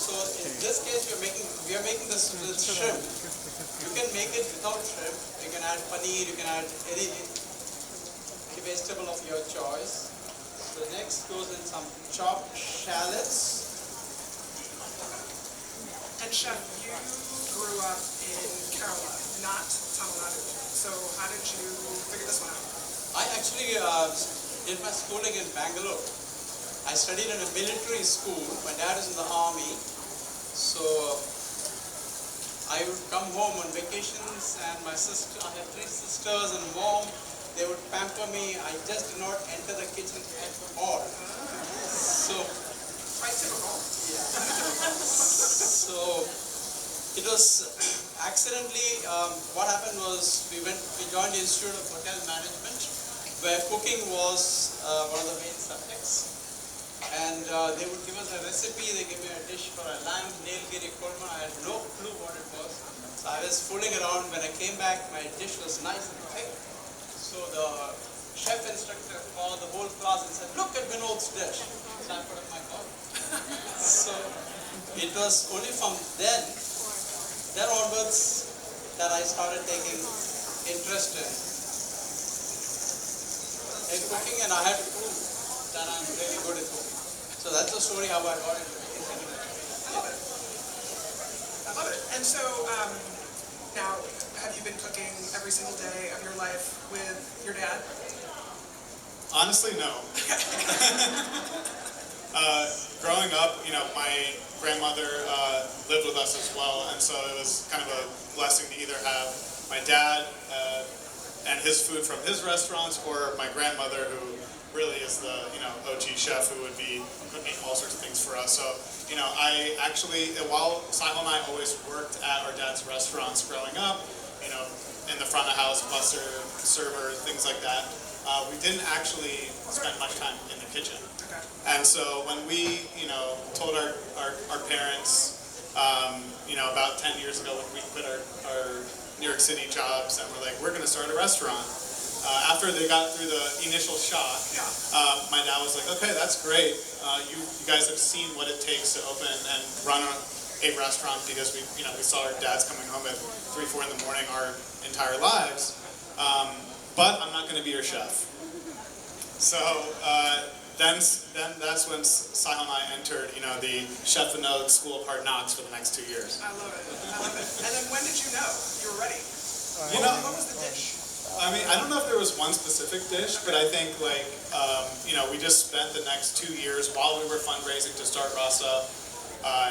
So in this case, we are making this with shrimp. You can make it without shrimp. You can add paneer. You can add any vegetable of your choice. So next goes in some chopped shallots. And Chef, you grew up in Kerala, not Tamil Nadu. So how did you figure this one out? I actually did my schooling in Bangalore. I studied in a military school. My dad is in the army. So I would come home on vacations and my sister, I had 3 sisters and mom, they would pamper me. I just did not enter the kitchen at all. So, Quite typical. so it was accidentally, what happened was we joined the Institute of Hotel Management where cooking was one of the main subjects. And they would give us a recipe, they gave me a dish for a lamb nilgiri korma. I had no clue what it was. So I was fooling around. When I came back, my dish was nice and thick. So the chef instructor called the whole class and said, "Look at Vinod's dish." So I put up my mouth. So it was only from then onwards, that I started taking interest in cooking, and I had to prove that I'm really good at cooking. So that's the story how I got into it. I love it. I love it. And so now, have you been cooking every single day of your life with your dad? Honestly, no. Growing up, my grandmother lived with us as well, and so it was kind of a blessing to either have my dad and his food from his restaurants, or my grandmother, who really is the OG chef who would be cooking all sorts of things for us. So I actually, while Sahil and I always worked at our dad's restaurants growing up, in the front of house, busser, server, things like that, we didn't actually spend much time in the kitchen. Okay. And so when we told our parents about 10 years ago, when we quit our New York City jobs and we're like, we're going to start a restaurant. After they got through the initial shock, my dad was like, okay, that's great. You guys have seen what it takes to open and run a restaurant, because we saw our dads coming home at 3, 4 in the morning our entire lives. But I'm not going to be your chef. So then that's when Sahil and I entered, the Chef Vinod School of Hard Knocks for the next 2 years. I love it. I love it. And then when did you know you were ready? What was the dish? I mean, I don't know if there was one specific dish, but I think we just spent the next 2 years while we were fundraising to start Rasa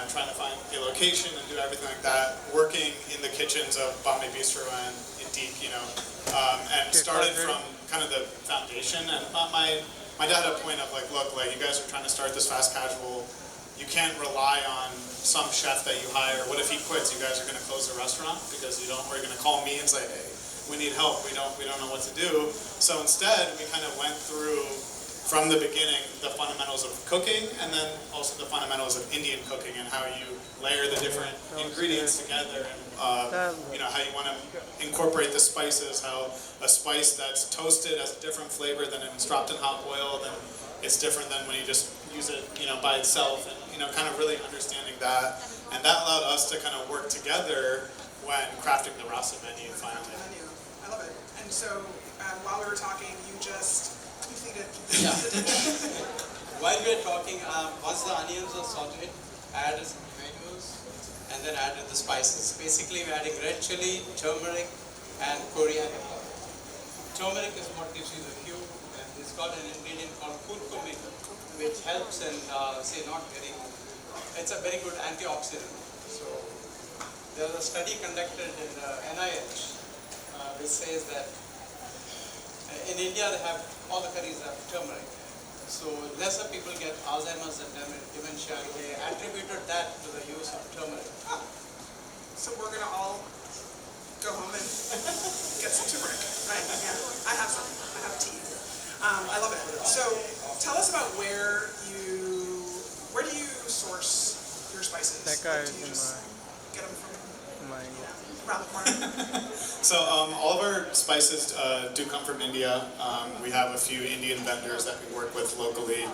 and trying to find a location and do everything like that, working in the kitchens of Bombay Bistro and Indique, and started from kind of the foundation. And my dad had a point of look, you guys are trying to start this fast casual. You can't rely on some chef that you hire. What if he quits? You guys are going to close the restaurant because or you're going to call me and say, hey, we need help. We don't know what to do. So instead, we kind of went through from the beginning the fundamentals of cooking, and then also the fundamentals of Indian cooking and how you layer the different ingredients together, and how you want to incorporate the spices. How a spice that's toasted has a different flavor than it's dropped in hot oil. Then it's different than when you just use it, by itself, and kind of really understanding that, and that allowed us to kind of work together when crafting the Rasa menu finally. I love it. And so while we were talking, you just completed Yeah. While we were talking, once the onions are sauteed, I added some tomatoes and then added the spices. Basically, we're adding red chili, turmeric, and coriander powder. Turmeric is what gives you the hue, and it's got an ingredient called curcumin, which helps in say not getting. It's a very good antioxidant. So there's a study conducted in the NIH which says that in India they have all the curries have turmeric. So lesser people get Alzheimer's and dementia. They attributed that to the use of turmeric. So we're gonna all go home and get some turmeric, right? Yeah, I have some. I have tea. I love it. So tell us about where do you source your spices? That guy Like, do is you in just get them from my around the corner? So all of our spices do come from India. We have a few Indian vendors that we work with locally.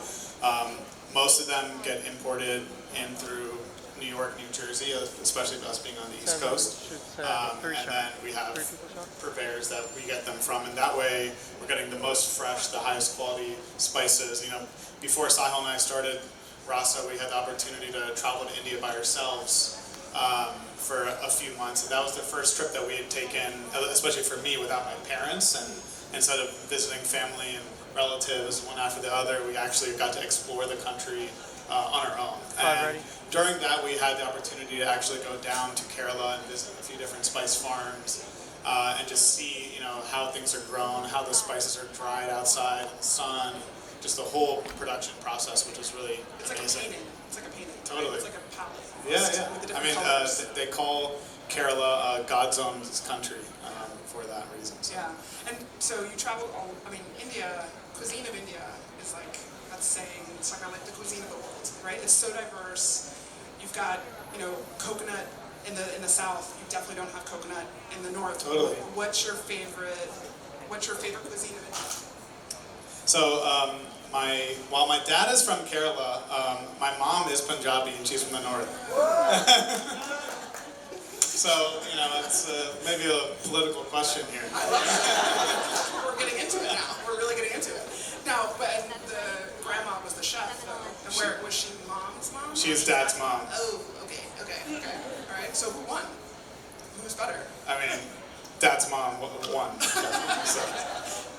Most of them get imported in through New York, New Jersey, especially us being on the East Coast. And then we have purveyors that we get them from, and that way we're getting the most fresh, the highest quality spices. You know, before Sahil and I started Rasa, we had the opportunity to travel to India by ourselves for a few months, and that was the first trip that we had taken, especially for me, without my parents. And instead of visiting family and relatives one after the other, we actually got to explore the country on our own. And during that, we had the opportunity to actually go down to Kerala and visit a few different spice farms and just see, you know, how things are grown, how the spices are dried outside in the sun, just the whole production process, which is really It's like a amazing. painting. It's like a painting. Totally. It's like a palette. Yeah, With the yeah. I different mean, colors. they call Kerala God's own country for that reason. So. Yeah, and so you travel all. I mean, India, cuisine of India is like that's saying it's like the cuisine of the world, right? It's so diverse. You've got coconut in the south. You definitely don't have coconut in the north. Totally. What's your favorite cuisine of India? So while my dad is from Kerala, my mom is Punjabi and she's from the north. So, you know, it's maybe a political question here. I love it. We're getting into it now. We're really getting into it. Now, but the grandma was the chef, though. And where was she? Mom's mom? She's dad's mom. Oh, okay. All right. So who won? Who's better? I mean, dad's mom won. So.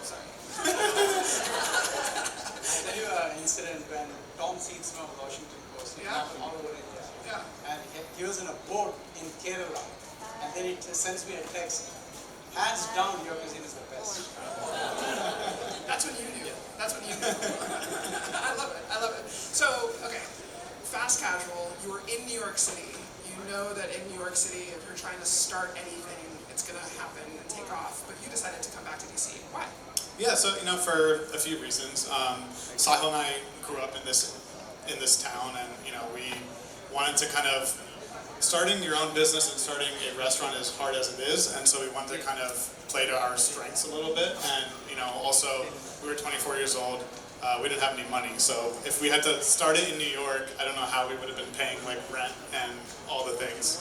Sorry. I'll tell you an incident when Tom Seedsma of Washington Post happened all over India. Yeah. And he was in a boat in Kerala, and then it sends me a text. Hands down, your cuisine is the best. That's when you knew. I love it. So, okay, fast casual, you were in New York City. You know that in New York City, if you're trying to start anything, it's going to happen and take off. But you decided to come back to DC. Why? Yeah, so, you know, for a few reasons. Sahil and I grew up in this town, and, you know, we wanted to kind of, starting your own business and starting a restaurant is hard as it is, and so we wanted to kind of play to our strengths a little bit. And, you know, also, we were 24 years old. We didn't have any money, so if we had to start it in New York, I don't know how we would have been paying like rent and all the things.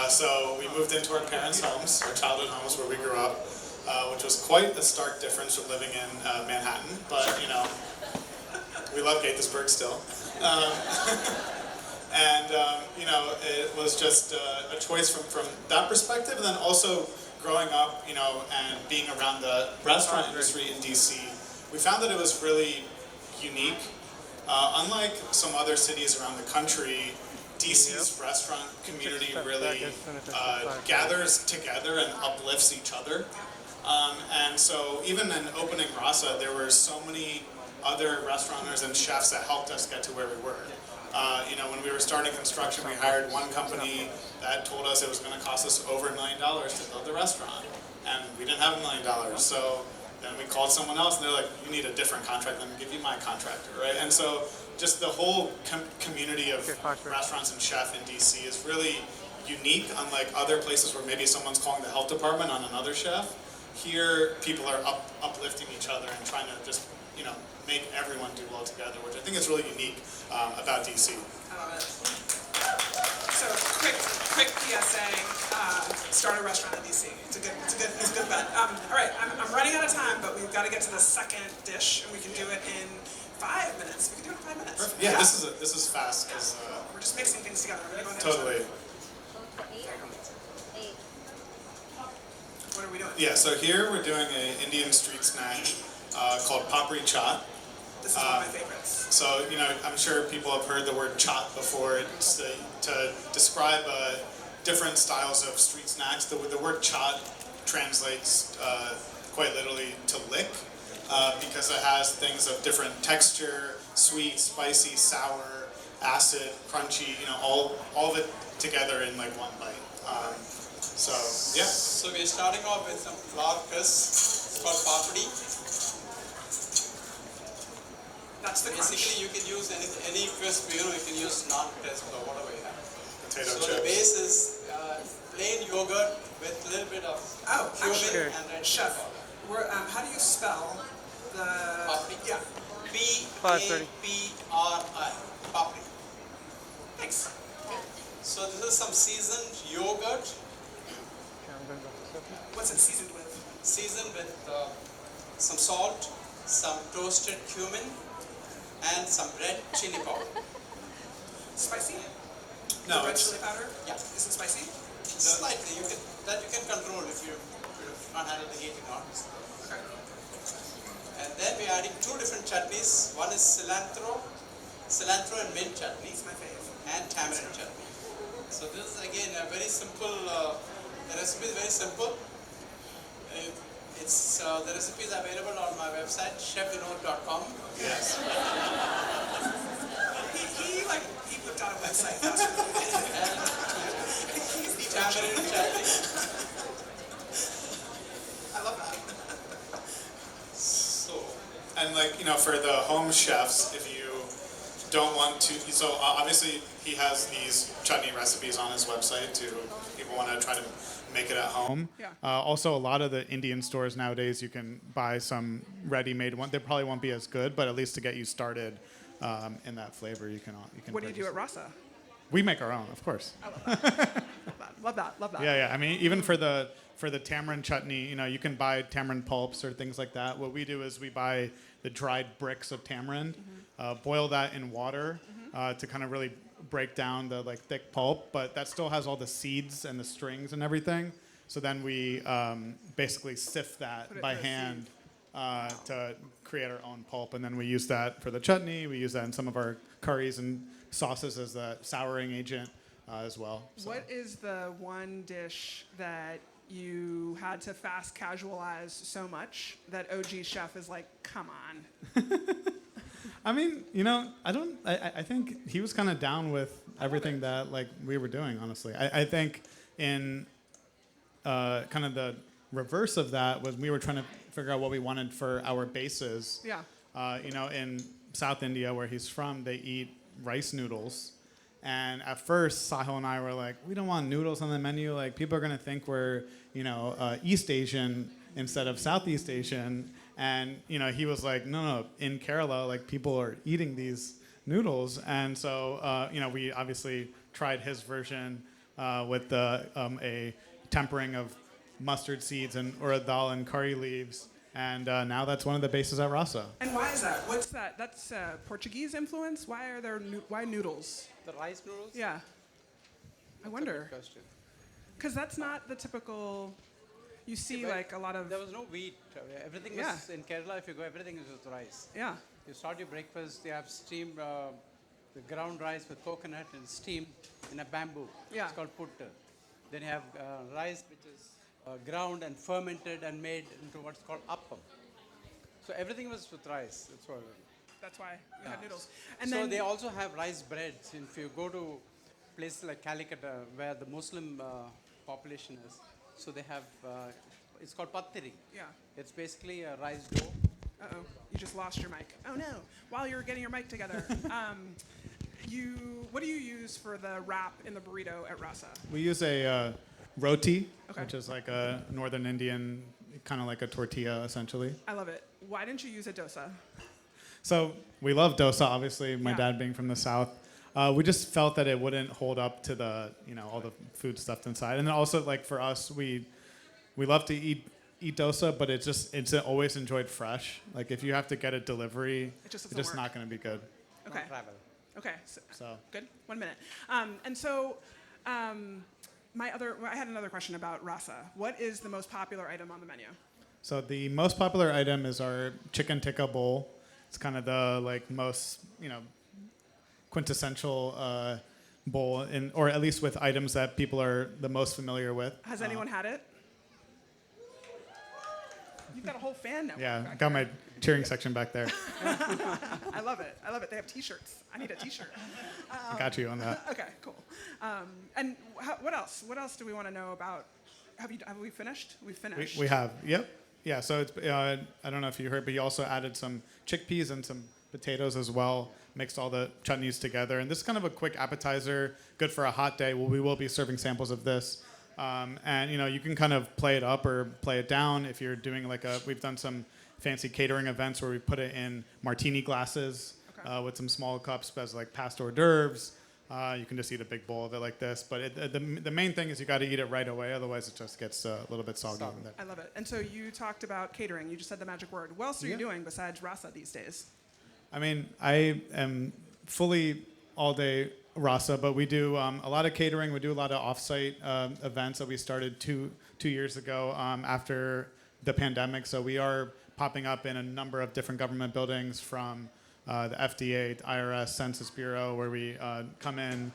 So we moved into our parents' homes, our childhood homes where we grew up, which was quite a stark difference from living in Manhattan, but you know, we love Gaithersburg still. And you know, it was just a choice from that perspective, and then also growing up, you know, and being around the restaurant industry in DC, we found that it was really unique. Unlike some other cities around the country, DC's restaurant community really gathers together and uplifts each other. And so even in opening Rasa, there were so many other restaurateurs and chefs that helped us get to where we were. You know, when we were starting construction, we hired one company that told us it was going to cost us over $1 million to build the restaurant. And we didn't have $1 million, so then we called someone else, and they're like, you need a different contract, let me give you my contractor, right? And so just the whole community of restaurants and chef in DC is really unique, unlike other places where maybe someone's calling the health department on another chef. Here, people are uplifting each other and trying to just, you know, make everyone do well together, which I think is really unique about DC. I love it. So quick PSA, start a restaurant in DC. It's a good bet. All right, I'm running out of time, but we've got to get to the second dish, and we can do it in 5 minutes. We can do it in 5 minutes. Perfect. Yeah, this is fast because we're just mixing things together. We're gonna go totally. What are we doing? Yeah, so here we're doing an Indian street snack. called papri chaat. This is one of my favorites. So, I'm sure people have heard the word chaat before. It's to describe different styles of street snacks. The word chaat translates quite literally to lick because it has things of different texture, sweet, spicy, sour, acid, crunchy, all of it together in like one bite. So, yeah. So we're starting off with some flour crisp. It's called papri. That's the crunch. Basically, you can use any crisp. You can use non-crisp or whatever you have. Potato So chips. the base is plain yogurt with a little bit of Oh, cumin actually, and red Chef, chili powder. how do you spell the... Papri. Yeah, $5.30. Papri. Papri. thanks. So this is some seasoned yogurt, Okay, I'm going to go to What's it seasoned with? seasoned with some salt, some toasted cumin, and some red chili powder. Spicy? No, The red it's- chili powder? Yeah. Is it spicy? Slightly, you can control if you can't handle the heat or not. Okay. And then we're adding two different chutneys. One is cilantro and mint chutney, It's my fave. and tamarind chutney. So this is again a very simple. The recipe is very simple. The recipe is available on my website chefvinod.com. Yes. He whipped out a website faster than you did. He's the Tamarind chutney. I love that. So And for the home chefs, if you don't want to, so obviously he has these chutney recipes on his website to people want to try to make it at home. Yeah. Also, a lot of the Indian stores nowadays, you can buy some ready-made one. They probably won't be as good, but at least to get you started in that flavor, you can. What do you do purchase at Rasa? We make our own, of course. I love that. Love that. Love that. Yeah. I mean, even for the tamarind chutney, you can buy tamarind pulps or things like that. What we do is we buy the dried bricks of tamarind, boil that in water to kind of really break down the thick pulp, but that still has all the seeds and the strings and everything. So then we basically sift that Put it by through a hand to create our own pulp, and then we use that for the chutney. We use that in some of our curries and sauces as the souring agent as well. So. What is the one dish that you had to fast casualize so much that OG Chef is like, come on? I mean, I think he was kind of down with everything that we were doing, honestly. I think in kind of the reverse of that was we were trying to figure out what we wanted for our bases. Yeah. In South India, where he's from, they eat rice noodles. And at first, Sahil and I were like, we don't want noodles on the menu. Like, people are going to think we're, East Asian instead of Southeast Asian. And, he was like, no, in Kerala, people are eating these noodles. And so, we obviously tried his version with a tempering of mustard seeds and urad dal and curry leaves. And now that's one of the bases at Rasa. And why is that? What's that? That's Portuguese influence? Why are there why noodles? the rice noodles. Yeah. I wonder. Question. Because that's not the typical. You see but like a lot of. There was no wheat. Everything Yeah. was in Kerala. If you go, everything is with rice. Yeah. You start your breakfast. They have steamed the ground rice with coconut and steamed in a bamboo. Yeah. It's called putta. Then you have rice which is ground and fermented and made into what's called appam. So everything was with rice. That's what. That's why we Yeah. have noodles. And So then they also have rice breads. If you go to places like Calicut, where the Muslim population is, so they have. It's called pattiri. Yeah. It's basically a rice dough. Uh-oh, you just lost your mic. Oh no! While you're getting your mic together, what do you use for the wrap in the burrito at Rasa? We use a roti, Okay. which is like a northern Indian, kind of like a tortilla, essentially. I love it. Why didn't you use a dosa? So we love dosa, obviously, my Yeah. dad being from the South. We just felt that it wouldn't hold up to the, all the food stuffed inside. And then also, for us, we love to eat dosa, but it's always enjoyed fresh. Like, if you have to get a delivery, It just it's doesn't just work. not going to be good. Okay. Travel. Okay. So Good. 1 minute. And so, I had another question about rasa. What is the most popular item on the menu? So the most popular item is our chicken tikka bowl. It's kind of the like most, quintessential bowl, or at least with items that people are the most familiar with. Has anyone had it? You've got a whole fan network. Yeah, back got there. my cheering section back there. I love it. I love it. They have T-shirts. I need a T-shirt. Got you on that. Okay, cool. And what else? What else do we want to know about? Have we finished? We finished. We have, yep. Yeah, so it's, I don't know if you heard, but you also added some chickpeas and some potatoes as well, mixed all the chutneys together. And this is kind of a quick appetizer, good for a hot day. We will be serving samples of this. And you can kind of play it up or play it down if you're doing we've done some fancy catering events where we put it in martini glasses with some small cups as like past hors d'oeuvres. You can just eat a big bowl of it like this. But the main thing is you got to eat it right away, otherwise it just gets a little bit soggy. In there. I love it. And so you talked about catering. You just said the magic word. What else are you doing besides rasa these days? I mean, I am fully all day rasa, but we do a lot of catering. We do a lot of off-site events that we started two years ago after the pandemic. So we are popping up in a number of different government buildings, from the FDA, the IRS, Census Bureau, where we come in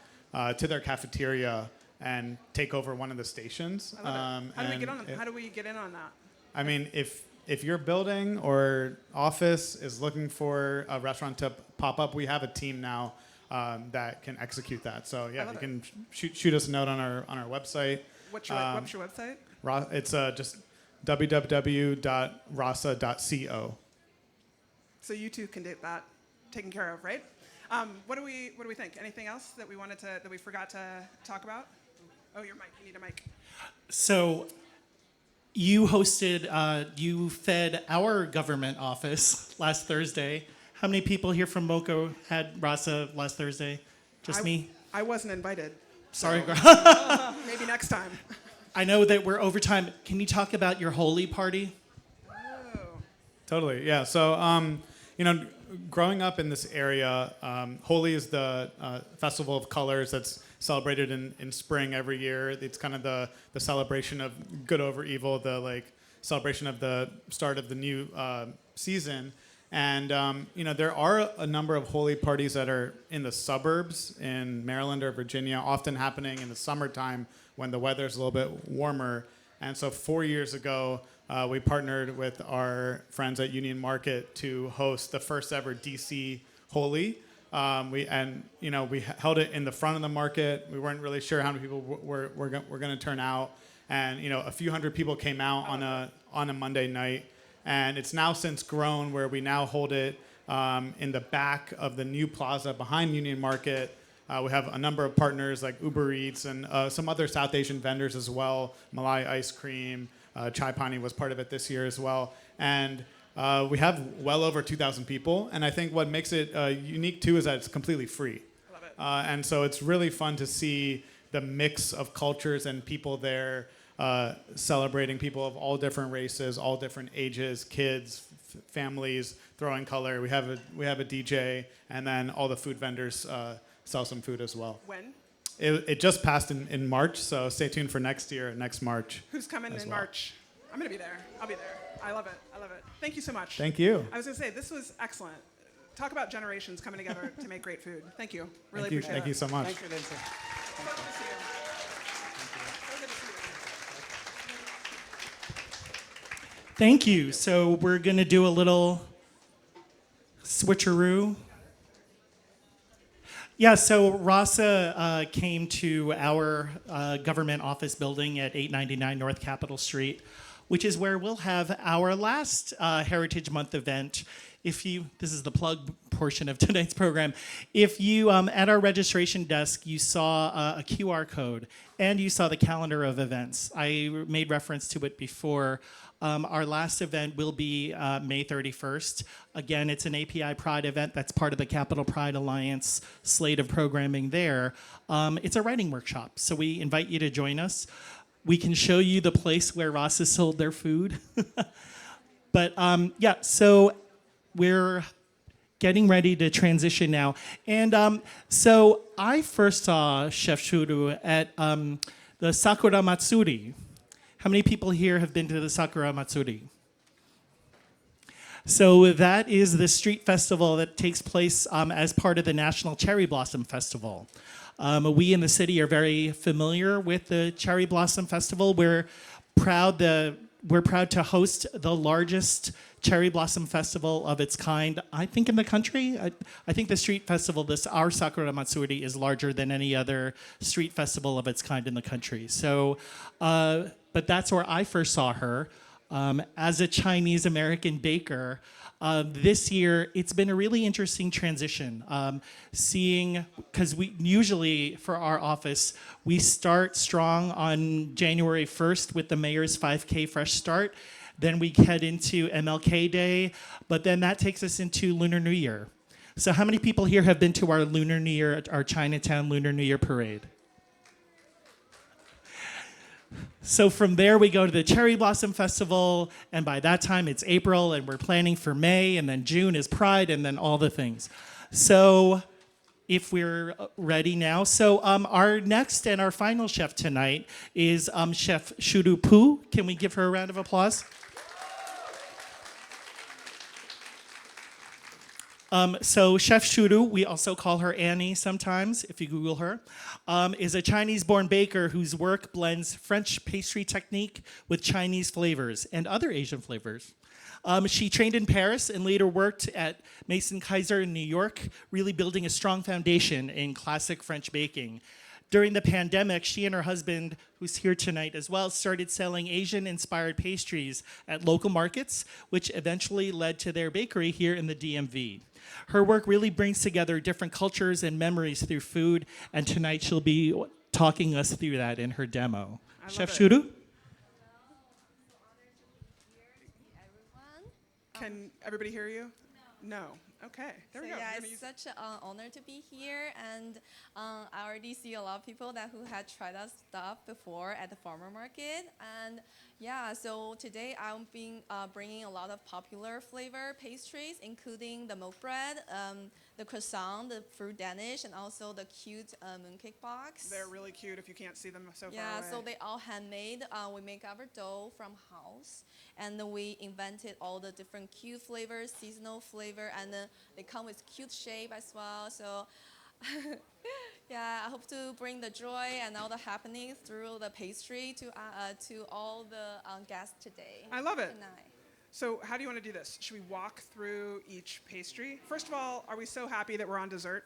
to their cafeteria and take over one of the stations. I love it. How do we get in on that? I mean, if your building or office is looking for a restaurant to pop up, we have a team now that can execute that. So yeah, you can shoot us a note on our website. What's your website? It's just www.rasa.co. So you two can get that taken care of, right? What do we think? Anything else that we forgot to talk about? Oh, your mic. You need a mic. So you you fed our government office last Thursday. How many people here from MoCo had rasa last Thursday? Just me? I wasn't invited. Sorry, girl. Maybe next time. I know that we're over time. Can you talk about your Holi party? Oh. Totally, yeah. So, growing up in this area, Holi is the festival of colors that's celebrated in spring every year. It's kind of the celebration of good over evil, the celebration of the start of the new season. And there are a number of Holi parties that are in the suburbs in Maryland or Virginia, often happening in the summertime when the weather's a little bit warmer. And so 4 years ago, we partnered with our friends at Union Market to host the first ever DC Holi. We held it in the front of the market. We weren't really sure how many people were going to turn out, and a few hundred people came out on a Monday night. And it's now since grown, where we now hold it in the back of the new plaza behind Union Market. We have a number of partners like Uber Eats and some other South Asian vendors as well. Malai Ice Cream, Chai Pani was part of it this year as well. And we have well over 2,000 people. And I think what makes it unique too is that it's completely free. I love it. And so it's really fun to see the mix of cultures and people there. Celebrating people of all different races, all different ages, kids, families, throwing color. We have a DJ, and then all the food vendors sell some food as well. When? It just passed in March, so stay tuned for next March. Who's coming in March? I'm gonna be there. I'll be there. I love it. Thank you so much. Thank you. I was gonna say, this was excellent. Talk about generations coming together to make great food. Thank you. Really Thank you. appreciate Thank it. you so much. Thank you, Lindsay. So good to see you. So good to see you. Thank you. So we're going to do a little switcheroo. Yeah, so Rasa came to our government office building at 899 North Capitol Street, which is where we'll have our last Heritage Month event. This is the plug portion of tonight's program. If you, at our registration desk, you saw a QR code and you saw the calendar of events. I made reference to it before. Our last event will be May 31st. Again, it's an API Pride event that's part of the Capital Pride Alliance slate of programming there. It's a writing workshop, so we invite you to join us. We can show you the place where Rasa sold their food. But so we're getting ready to transition now. And so I first saw Chef Shuru at the Sakura Matsuri. How many people here have been to the Sakura Matsuri? So that is the street festival that takes place as part of the National Cherry Blossom Festival. We in the city are very familiar with the Cherry Blossom Festival. We're proud to host the largest cherry blossom festival of its kind, I think, in the country. I think the street festival, our Sakura Matsuri, is larger than any other street festival of its kind in the country. So, but that's where I first saw her. As a Chinese American baker, this year it's been a really interesting transition. Seeing, because we usually for our office we start strong on January 1st with the Mayor's 5K Fresh Start. Then we head into MLK Day, but then that takes us into Lunar New Year. So how many people here have been to our Lunar New Year, our Chinatown Lunar New Year parade? So from there we go to the Cherry Blossom Festival, and by that time it's April, and we're planning for May, and then June is Pride, and then all the things. So if we're ready now, so our next and our final chef tonight is Chef Shuru Pu. Can we give her a round of applause? So Chef Shuru, we also call her Annie sometimes, if you Google her, is a Chinese-born baker whose work blends French pastry technique with Chinese flavors and other Asian flavors. She trained in Paris and later worked at Mason Kaiser in New York, really building a strong foundation in classic French baking. During the pandemic, she and her husband, who's here tonight as well, started selling Asian-inspired pastries at local markets, which eventually led to their bakery here in the DMV. Her work really brings together different cultures and memories through food, and tonight she'll be talking us through that in her demo. Chef Shuru? Can everybody hear you? No. Okay. There we go. Yeah, We're gonna it's use- such an honor to be here, and I already see a lot of people who had tried our stuff before at the farmer market, and yeah, so today I'm bringing a lot of popular flavor pastries, including the milk bread, the croissant, the fruit Danish, and also the cute mooncake box. They're really cute if you can't see them so far Yeah, away. so they all handmade. We make our dough from house, and then we invented all the different cute flavors, seasonal flavor, and they come with cute shape as well. So, yeah, I hope to bring the joy and all the happenings through the pastry to all the guests today. I love it. Tonight. So how do you want to do this? Should we walk through each pastry? First of all, are we so happy that we're on dessert?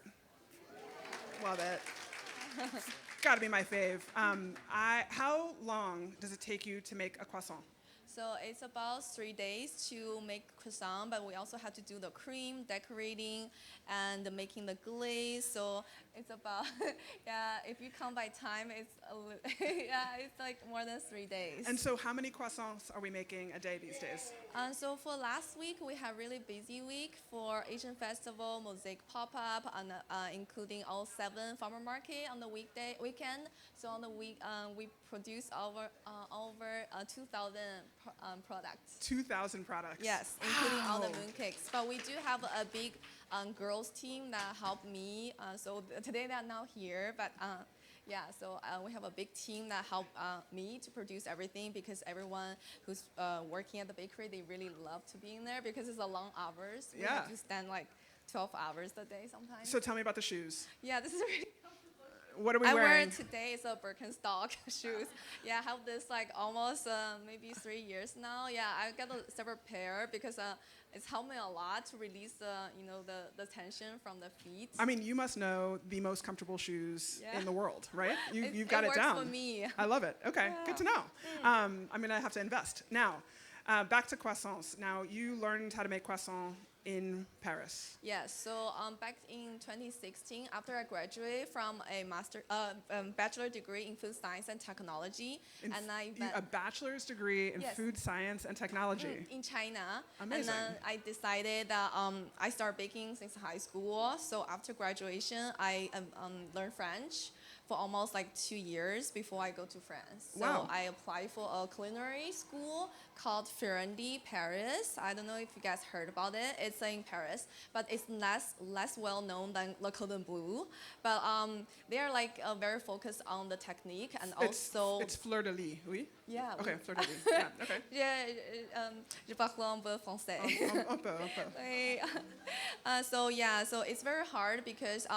Love it. Gotta be my fave. How long does it take you to make a croissant? So it's about 3 days to make croissant, but we also have to do the cream, decorating, and making the glaze. So it's about, yeah, if you count by time, it's like more than 3 days. And so how many croissants are we making a day these days? So for last week, we had really busy week for Asian Festival, Mosaic Pop-Up, and including all 7 farmer market on the weekend. So on the week, we produced over 2,000 products. 2,000 products. Yes, including all the Wow. mooncakes. But we do have a big girls team that helped me. So today they're not here, but yeah. So we have a big team that helped me to produce everything, because everyone who's working at the bakery, they really love to be in there because it's a long hours. We Yeah. have to stand like 12 hours a day sometimes. So tell me about the shoes. Yeah, this is really. What are we I wear wearing? it today. It's a Birkenstock shoes. Yeah, I have this like almost maybe 3 years now. Yeah, I got several pair because it's helped me a lot to release the tension from the feet. I mean, you must know the most comfortable shoes Yeah. in the world, right? You've got it works down. for me. I love it. Okay, Yeah. good to know. I'm gonna have to invest. Now, back to croissants. Now, you learned how to make croissant in Paris. Yes, so back in 2016, after I graduated from a bachelor degree in food science and technology, and A bachelor's degree in Yes. food science and technology. in China. Amazing. And then I decided that I started baking since high school. So after graduation, I learned French for almost like 2 years before I go to France. So Wow. I applied for a culinary school called Ferrandi Paris. I don't know if you guys heard about it. It's in Paris, but it's less well known than Le Cordon Bleu. But they are like very focused on the technique and also It's fleur de lis, oui? yeah. Okay, fleur de lis. Yeah, okay. Je parle un peu français. Un peu, un peu. Right. So it's very hard because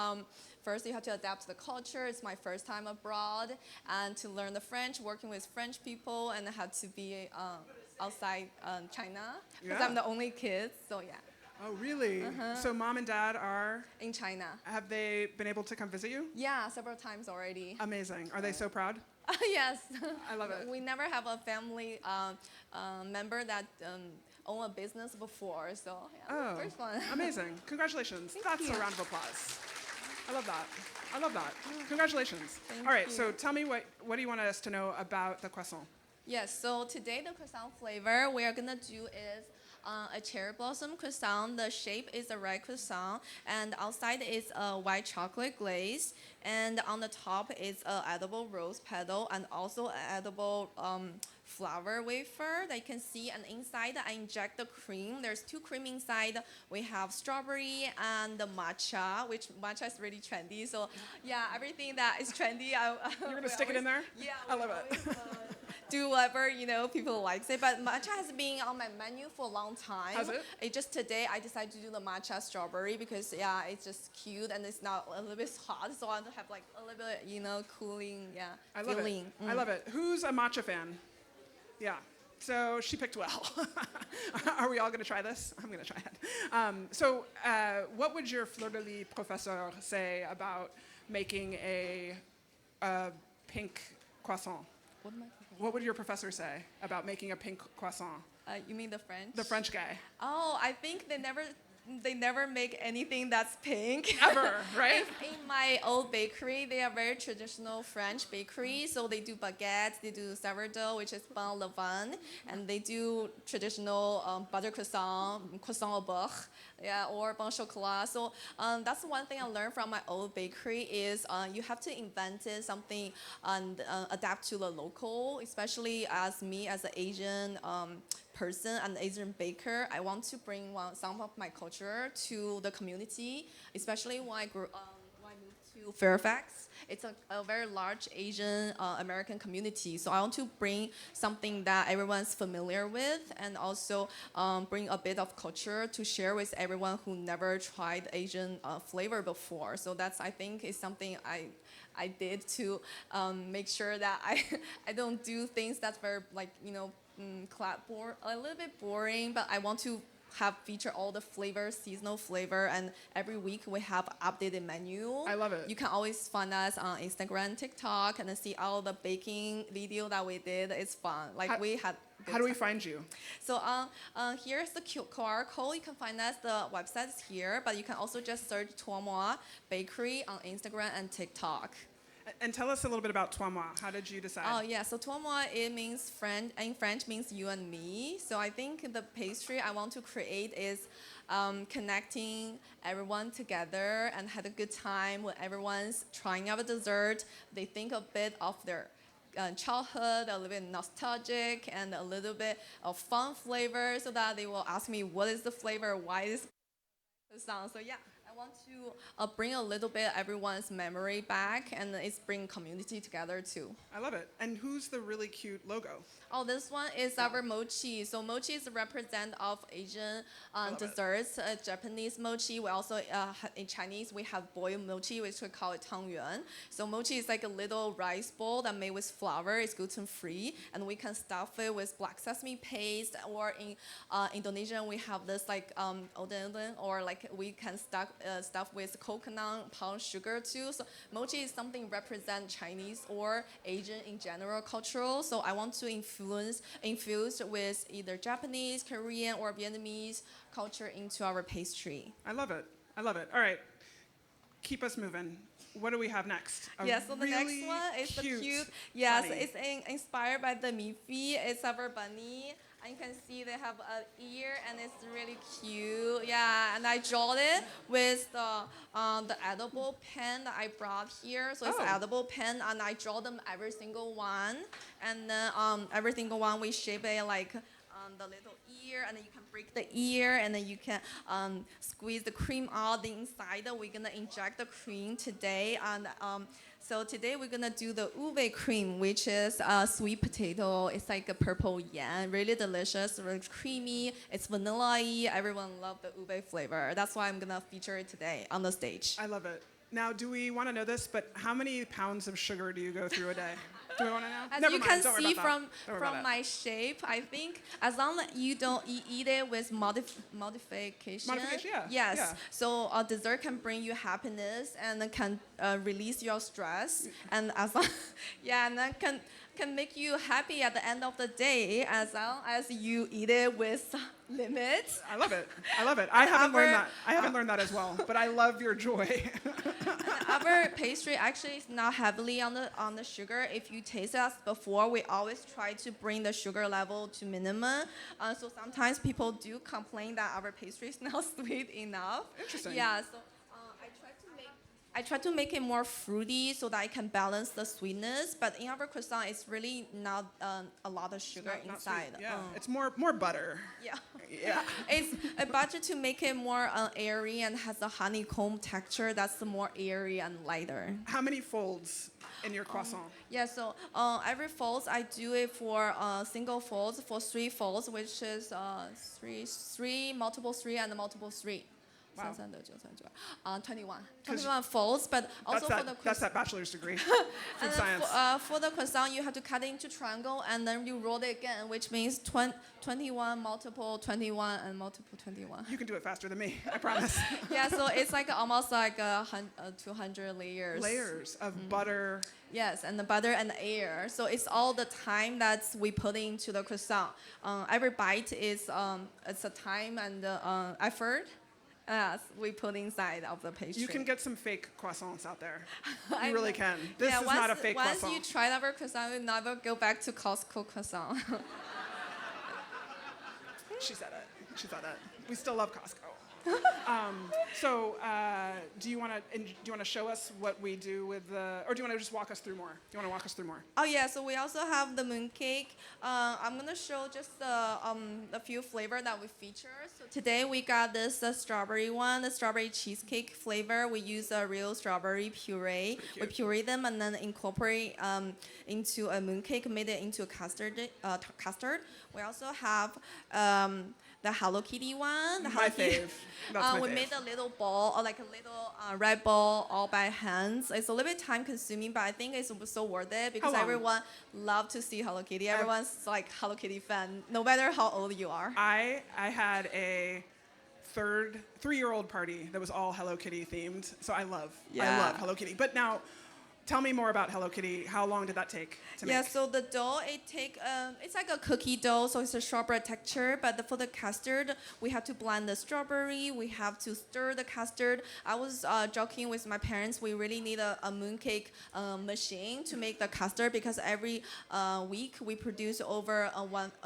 first you have to adapt to the culture. It's my first time abroad, and to learn the French, working with French people, and I had to be outside China because Yeah. I'm the only kid. So yeah, Oh, really? So mom and dad in China. have they been able to come visit you? Yeah, several times already. Amazing. Are they so proud? Yes. I love it. We never have a family member that own a business before, so yeah, Oh, first one. amazing. Congratulations. That's you. a round of applause. I love that. I love that. Congratulations. Thank All right, you. so tell me what do you want us to know about the croissant? Yes, so today the croissant flavor we are gonna do is a cherry blossom croissant. The shape is a red croissant, and outside is a white chocolate glaze, and on the top is a edible rose petal and also an edible flour wafer that you can see. And inside I inject the cream. There's 2 cream inside. We have strawberry and the matcha, which matcha is really trendy. So yeah, everything that is trendy, You're gonna stick it in there? Yeah, I we love it. always, do whatever people likes it. But matcha has been on my menu for a long time. Has it? It just today I decided to do the matcha strawberry because yeah, it's just cute and it's not a little bit hot, so I want to have like a little bit cooling I love feeling. it. I love it. Who's a matcha fan? Yeah. So she picked well. Are we all going to try this? I'm going to try it. What would your fleur de lis professeur say about making a pink croissant? What am I thinking? What would your professor say about making a pink croissant? You mean the French? The French guy. Oh, I think they never make anything that's pink. Ever, right? In my old bakery, they are very traditional French bakery. So they do baguettes, they do sourdough, which is pain levain, and they do traditional butter croissant, croissant au beurre, yeah, or pain chocolat. So that's one thing I learned from my old bakery is you have to invent something and adapt to the local, especially as me as an Asian person and Asian baker. I want to bring some of my culture to the community, especially when I moved to Fairfax. It's a very large Asian American community, so I want to bring something that everyone's familiar with, and also bring a bit of culture to share with everyone who never tried Asian flavor before. So that's, I think, is something I did to make sure that I don't do things that's very a little bit boring, but I want to feature all the flavors, seasonal flavor, and every week we have updated menu. I love it. You can always find us on Instagram, TikTok, and see all the baking video that we did. It's fun. How do we find you? So here's the QR code. You can find us. The website is here, but you can also just search Trois Mois Bakery on Instagram and TikTok. And tell us a little bit about Trois Mois. How did you decide? Oh yeah, so Trois Mois, it means friend, in French means you and me. So I think the pastry I want to create is connecting everyone together and had a good time when everyone's trying out a dessert. They think a bit of their childhood, a little bit nostalgic, and a little bit of fun flavor, so that they will ask me what is the flavor, why is the sound. So yeah, I want to bring a little bit everyone's memory back, and it's bring community together too. I love it. And who's the really cute logo? Oh, this one is our mochi. So mochi is a represent of Asian desserts. Japanese mochi. We also in Chinese we have boiled mochi, which we call it tangyuan. So mochi is like a little rice bowl that made with flour. It's gluten free, and we can stuff it with black sesame paste. Or in Indonesian we have this like oden, or like we can stuff with coconut palm sugar too. So mochi is something represent Chinese or Asian in general cultural. So I want to infuse with either Japanese, Korean, or Vietnamese culture into our pastry. I love it. I love it. All right. Keep us moving. What do we have next? Yeah, so the next one is the cute. Yes, bunny. it's inspired by the Miffy. It's our bunny. And you can see they have an ear, and it's really cute. Yeah, and I draw it with the edible pen that I brought here. So it's Oh. edible pen, and I draw them every single one. And then every single one we shape it like the little ear, and then you can break the ear, and then you can squeeze the cream out the inside. We're gonna inject the cream today, and so today we're gonna do the ube cream, which is sweet potato. It's like a purple yam, really delicious, really creamy. It's vanilla-y. Everyone loves the ube flavor. That's why I'm gonna feature it today on the stage. I love it. Now, do we want to know this? But how many pounds of sugar do you go through a day? Do we want to know? As Never you mind, can don't worry see about that. Don't worry about from it. my shape, I think as long as you don't eat it with modification. Modification, yeah, Yes. yeah. So dessert can bring you happiness and it can release your stress, and as long, yeah, and that can make you happy at the end of the day as long as you eat it with limits. I love it. I love it. I haven't learned Our- that. I haven't learned that as well. But I love your joy. Our pastry actually is not heavily on the sugar. If you taste us before, we always try to bring the sugar level to minimum. So sometimes people do complain that our pastry is not sweet enough. Interesting. Yeah. So I try to make it more fruity so that I can balance the sweetness. But in our croissant, it's really not a lot of sugar Not sweet. inside. Yeah. It's more butter. Yeah. Yeah. It's a budget to make it more airy and has a honeycomb texture that's more airy and lighter. How many folds in your croissant? Yeah, so every folds I do it for single folds for 3 folds, which is three, multiple 3, and multiple 3. Wow. 21. 21 folds, but also for the That's that bachelor's degree. and Food then science. for the croissant, you have to cut it into triangle, and then you roll it again, which means 21, multiple 21, and multiple 21. You can do it faster than me, I promise. Yeah, so it's like almost like 200 layers. Layers of butter. Yes, and the butter and the air. So it's all the time that we put into the croissant. Every bite is it's a time and effort. We put inside of the pastry. You can get some fake croissants out there. I You really know. can. This Yeah, is not a fake once croissant. you try our croissant, you'll never go back to Costco croissant. She said it. She thought that. We still love Costco. So, do you want to show us what we do with the, or do you want to just walk us through more? Do you want to walk us through more? Oh yeah, so we also have the mooncake. I'm gonna show just a few flavor that we feature. So today we got this strawberry one, the strawberry cheesecake flavor. We use a real strawberry puree. We puree them and then incorporate into a mooncake, made it into a custard. We also have the Hello Kitty one. The My Hello Kitty- fave. That's my we fave. made a little ball, or like a little red ball, all by hands. It's a little bit time consuming, but I think it's so worth it because long? everyone loves to see Hello Kitty. Everyone's like Hello Kitty fan, no matter how old you are. I had a 3-year-old party that was all Hello Kitty themed, so I love Hello Kitty. But now, tell me more about Hello Kitty. How long did that take to make? Yeah, so the dough, it's like a cookie dough, so it's a shortbread texture. But for the custard, we have to blend the strawberry. We have to stir the custard. I was joking with my parents. We really need a mooncake machine to make the custard because every week we produce over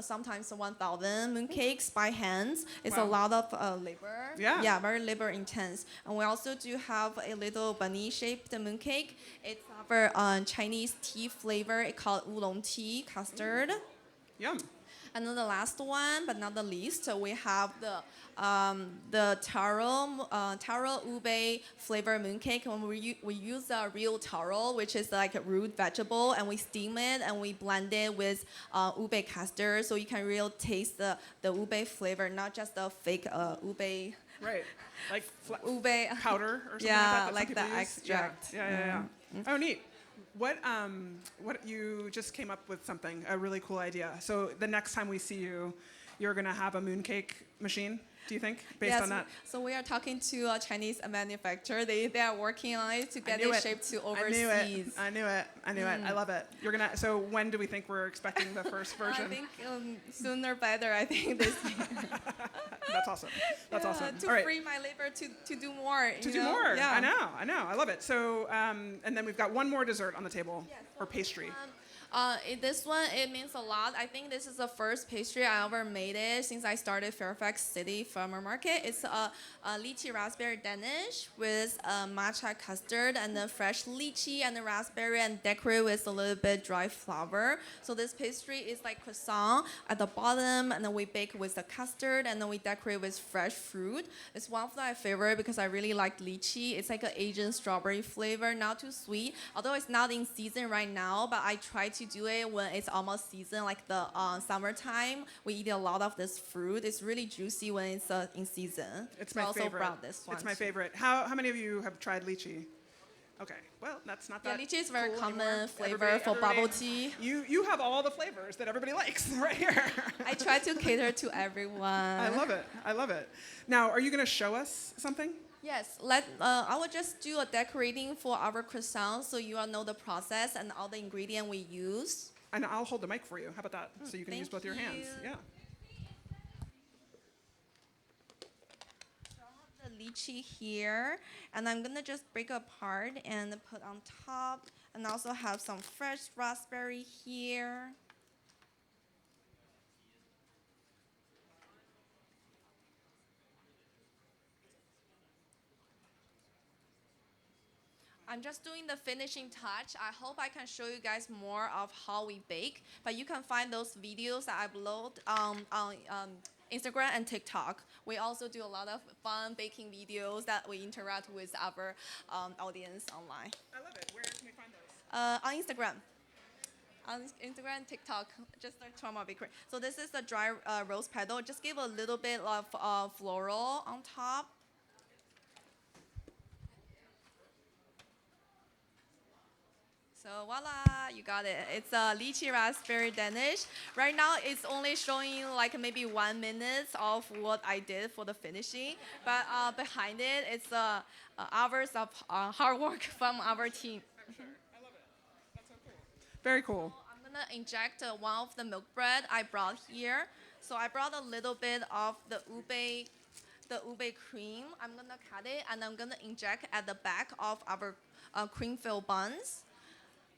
sometimes 1,000 mooncakes by hands. It's a Wow. lot of labor. Yeah. Yeah, very labor intense. And we also do have a little bunny-shaped mooncake. It's our Chinese tea flavor. It's called oolong tea custard. Yum. And then the last one, but not the least, we have the taro ube flavor mooncake. When we use a real taro, which is like a root vegetable, and we steam it and we blend it with ube custard, so you can really taste the ube flavor, not just the fake ube. Right. Like Ube powder or something Yeah, like like that. the some people use? extract. Yeah. Oh, neat. What you just came up with something, a really cool idea. So the next time we see you, you're gonna have a mooncake machine. Do you think, based on that? So we are talking to a Chinese manufacturer. They are working on it to get knew it it. shipped to I overseas. knew it. I love it. You're gonna. So when do we think we're expecting the first version? I think sooner better. I think this year. That's awesome. That's awesome. To All right. free my labor to do more. To you do know? more. Yeah. I know. I love it. So and then we've got one more dessert on the table, or pastry. This one, it means a lot. I think this is the first pastry I ever made it since I started Fairfax City Farmer Market. It's a lychee raspberry Danish with matcha custard and then fresh lychee and the raspberry and decorate with a little bit dry flour. So this pastry is like croissant at the bottom, and then we bake with the custard, and then we decorate with fresh fruit. It's one of my favorite because I really like lychee. It's like an Asian strawberry flavor, not too sweet. Although it's not in season right now, but I try to do it when it's almost season, like the summertime. We eat a lot of this fruit. It's really juicy when it's in season. It's So my I also favorite. brought this one It's my too. favorite. How many of you have tried lychee? Okay, well, that's not Yeah, that lychee is very cool common anymore. flavor Everybody- for bubble everybody- tea. You have all the flavors that everybody likes right here. I try to cater to everyone. I love it. I love it. Now, are you going to show us something? Yes, I will just do a decorating for our croissant so you all know the process and all the ingredient we use. And I'll hold the mic for you. How about that? So you can use thank both your hands. you. Yeah. The lychee here, and I'm gonna just break apart and put on top, and also have some fresh raspberry here. I'm just doing the finishing touch. I hope I can show you guys more of how we bake, but you can find those videos that I upload on Instagram and TikTok. We also do a lot of fun baking videos that we interact with our audience online. I love it. Where can we find those? On Instagram. On Instagram and TikTok, just search Trauma Bakery. So this is the dry rose petal. Just give a little bit of floral on top. So voila, you got it. It's a lychee raspberry Danish. Right now, it's only showing like maybe 1 minute of what I did for the finishing. But behind it, it's hours of hard work from our team. Very cool. I'm gonna inject one of the milk bread I brought here. So I brought a little bit of the ube cream. I'm gonna cut it and I'm gonna inject at the back of our cream-filled buns.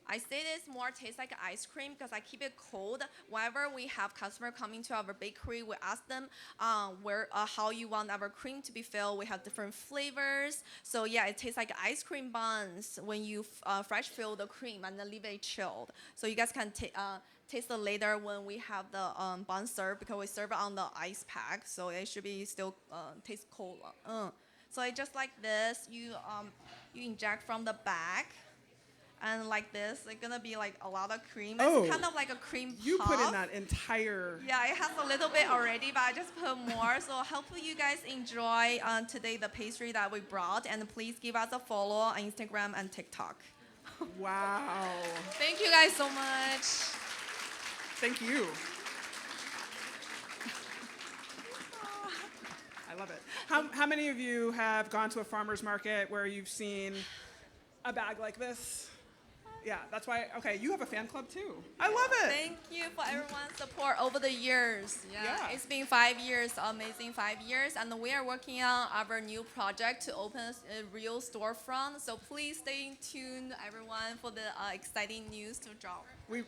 I say this more tastes like ice cream because I keep it cold. Whenever we have customer coming to our bakery, we ask them how you want our cream to be filled. We have different flavors. So yeah, it tastes like ice cream buns when you fresh fill the cream and then leave it chilled. So you guys can taste it later when we have the bun served because we serve it on the ice pack. So it should be still taste cold. So it's just like this. You inject from the back. And like this, it's gonna be like a lot of cream. It's kind of like a cream puff. You put in that entire... Yeah, it has a little bit already, but I just put more. So hopefully you guys enjoy today the pastry that we brought. And please give us a follow on Instagram and TikTok. Wow. Thank you guys so much. Thank you. I love it. How many of you have gone to a farmer's market where you've seen a bag like this? Yeah, that's why, okay, you have a fan club too. I love it. Thank you for everyone's support over the years. Yeah. It's been 5 years, amazing 5 years, and we are working on our new project to open a real storefront. So please stay tuned, everyone, for the exciting news to drop. We've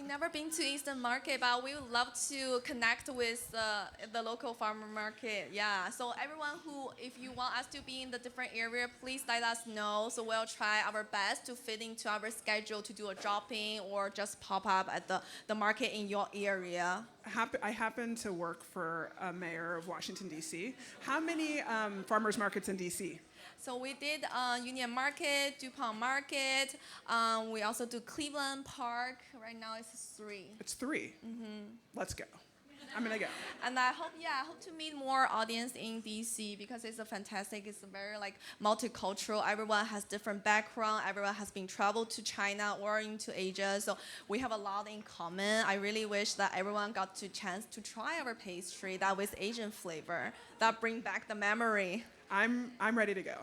never been to Eastern Market, but we would love to connect with the local farmer market. Yeah, so everyone who, if you want us to be in the different area, please let us know. So we'll try our best to fit into our schedule to do a drop-in or just pop up at the market in your area. I happen to work for a mayor of Washington, D.C. How many farmers markets in D.C.? So we did Union Market, DuPont Market. We also do Cleveland Park. Right now it's 3. It's 3. Mm-hmm. Let's go. I'm gonna go. And I hope to meet more audience in DC because it's it's very like multicultural. Everyone has different background. Everyone has been traveled to China or into Asia. So we have a lot in common. I really wish that everyone got the chance to try our pastry that with Asian flavor that bring back the memory. I'm ready to go,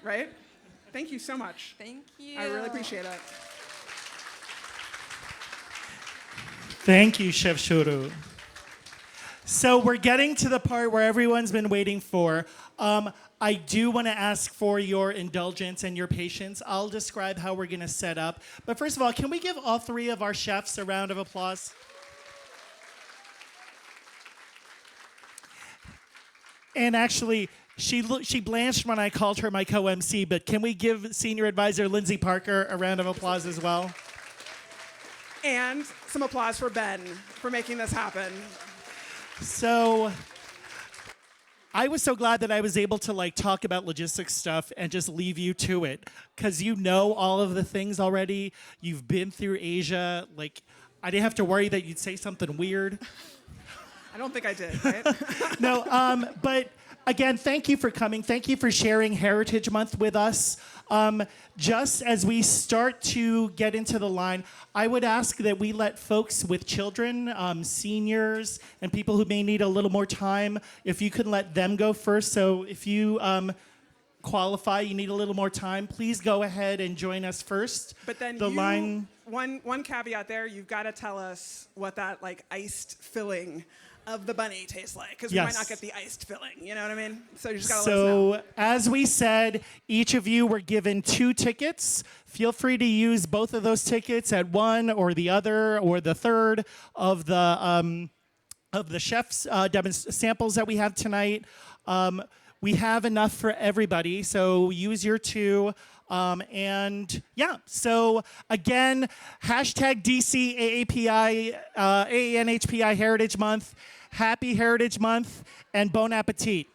right? Thank you so much. Thank you. I really appreciate it. Thank you, Chef Shuru. So we're getting to the part where everyone's been waiting for. I do want to ask for your indulgence and your patience. I'll describe how we're going to set up. But first of all, can we give all three of our chefs a round of applause? And actually, she blanched when I called her my co-MC, but can we give Senior Advisor Lindsay Parker a round of applause as well? And some applause for Ben for making this happen. So I was so glad that I was able to like talk about logistics stuff and just leave you to it, because you know all of the things already. You've been through Asia. Like, I didn't have to worry that you'd say something weird. I don't think I did, right? No, but again, thank you for coming. Thank you for sharing Heritage Month with us. Just as we start to get into the line, I would ask that we let folks with children, seniors, and people who may need a little more time, if you could let them go first. So if you qualify, you need a little more time, please go ahead and join us first. But then one caveat there, you've got to tell us what that like iced filling of the bunny tastes like, because we might not get the iced filling, you know what I mean? So you just gotta let us know. So as we said, each of you were given 2 tickets. Feel free to use both of those tickets at one or the other or the third of the chef's samples that we have tonight. We have enough for everybody, so use your 2. And yeah, so again, hashtag DC AAPI, AANHPI Heritage Month. Happy Heritage Month and bon appetit.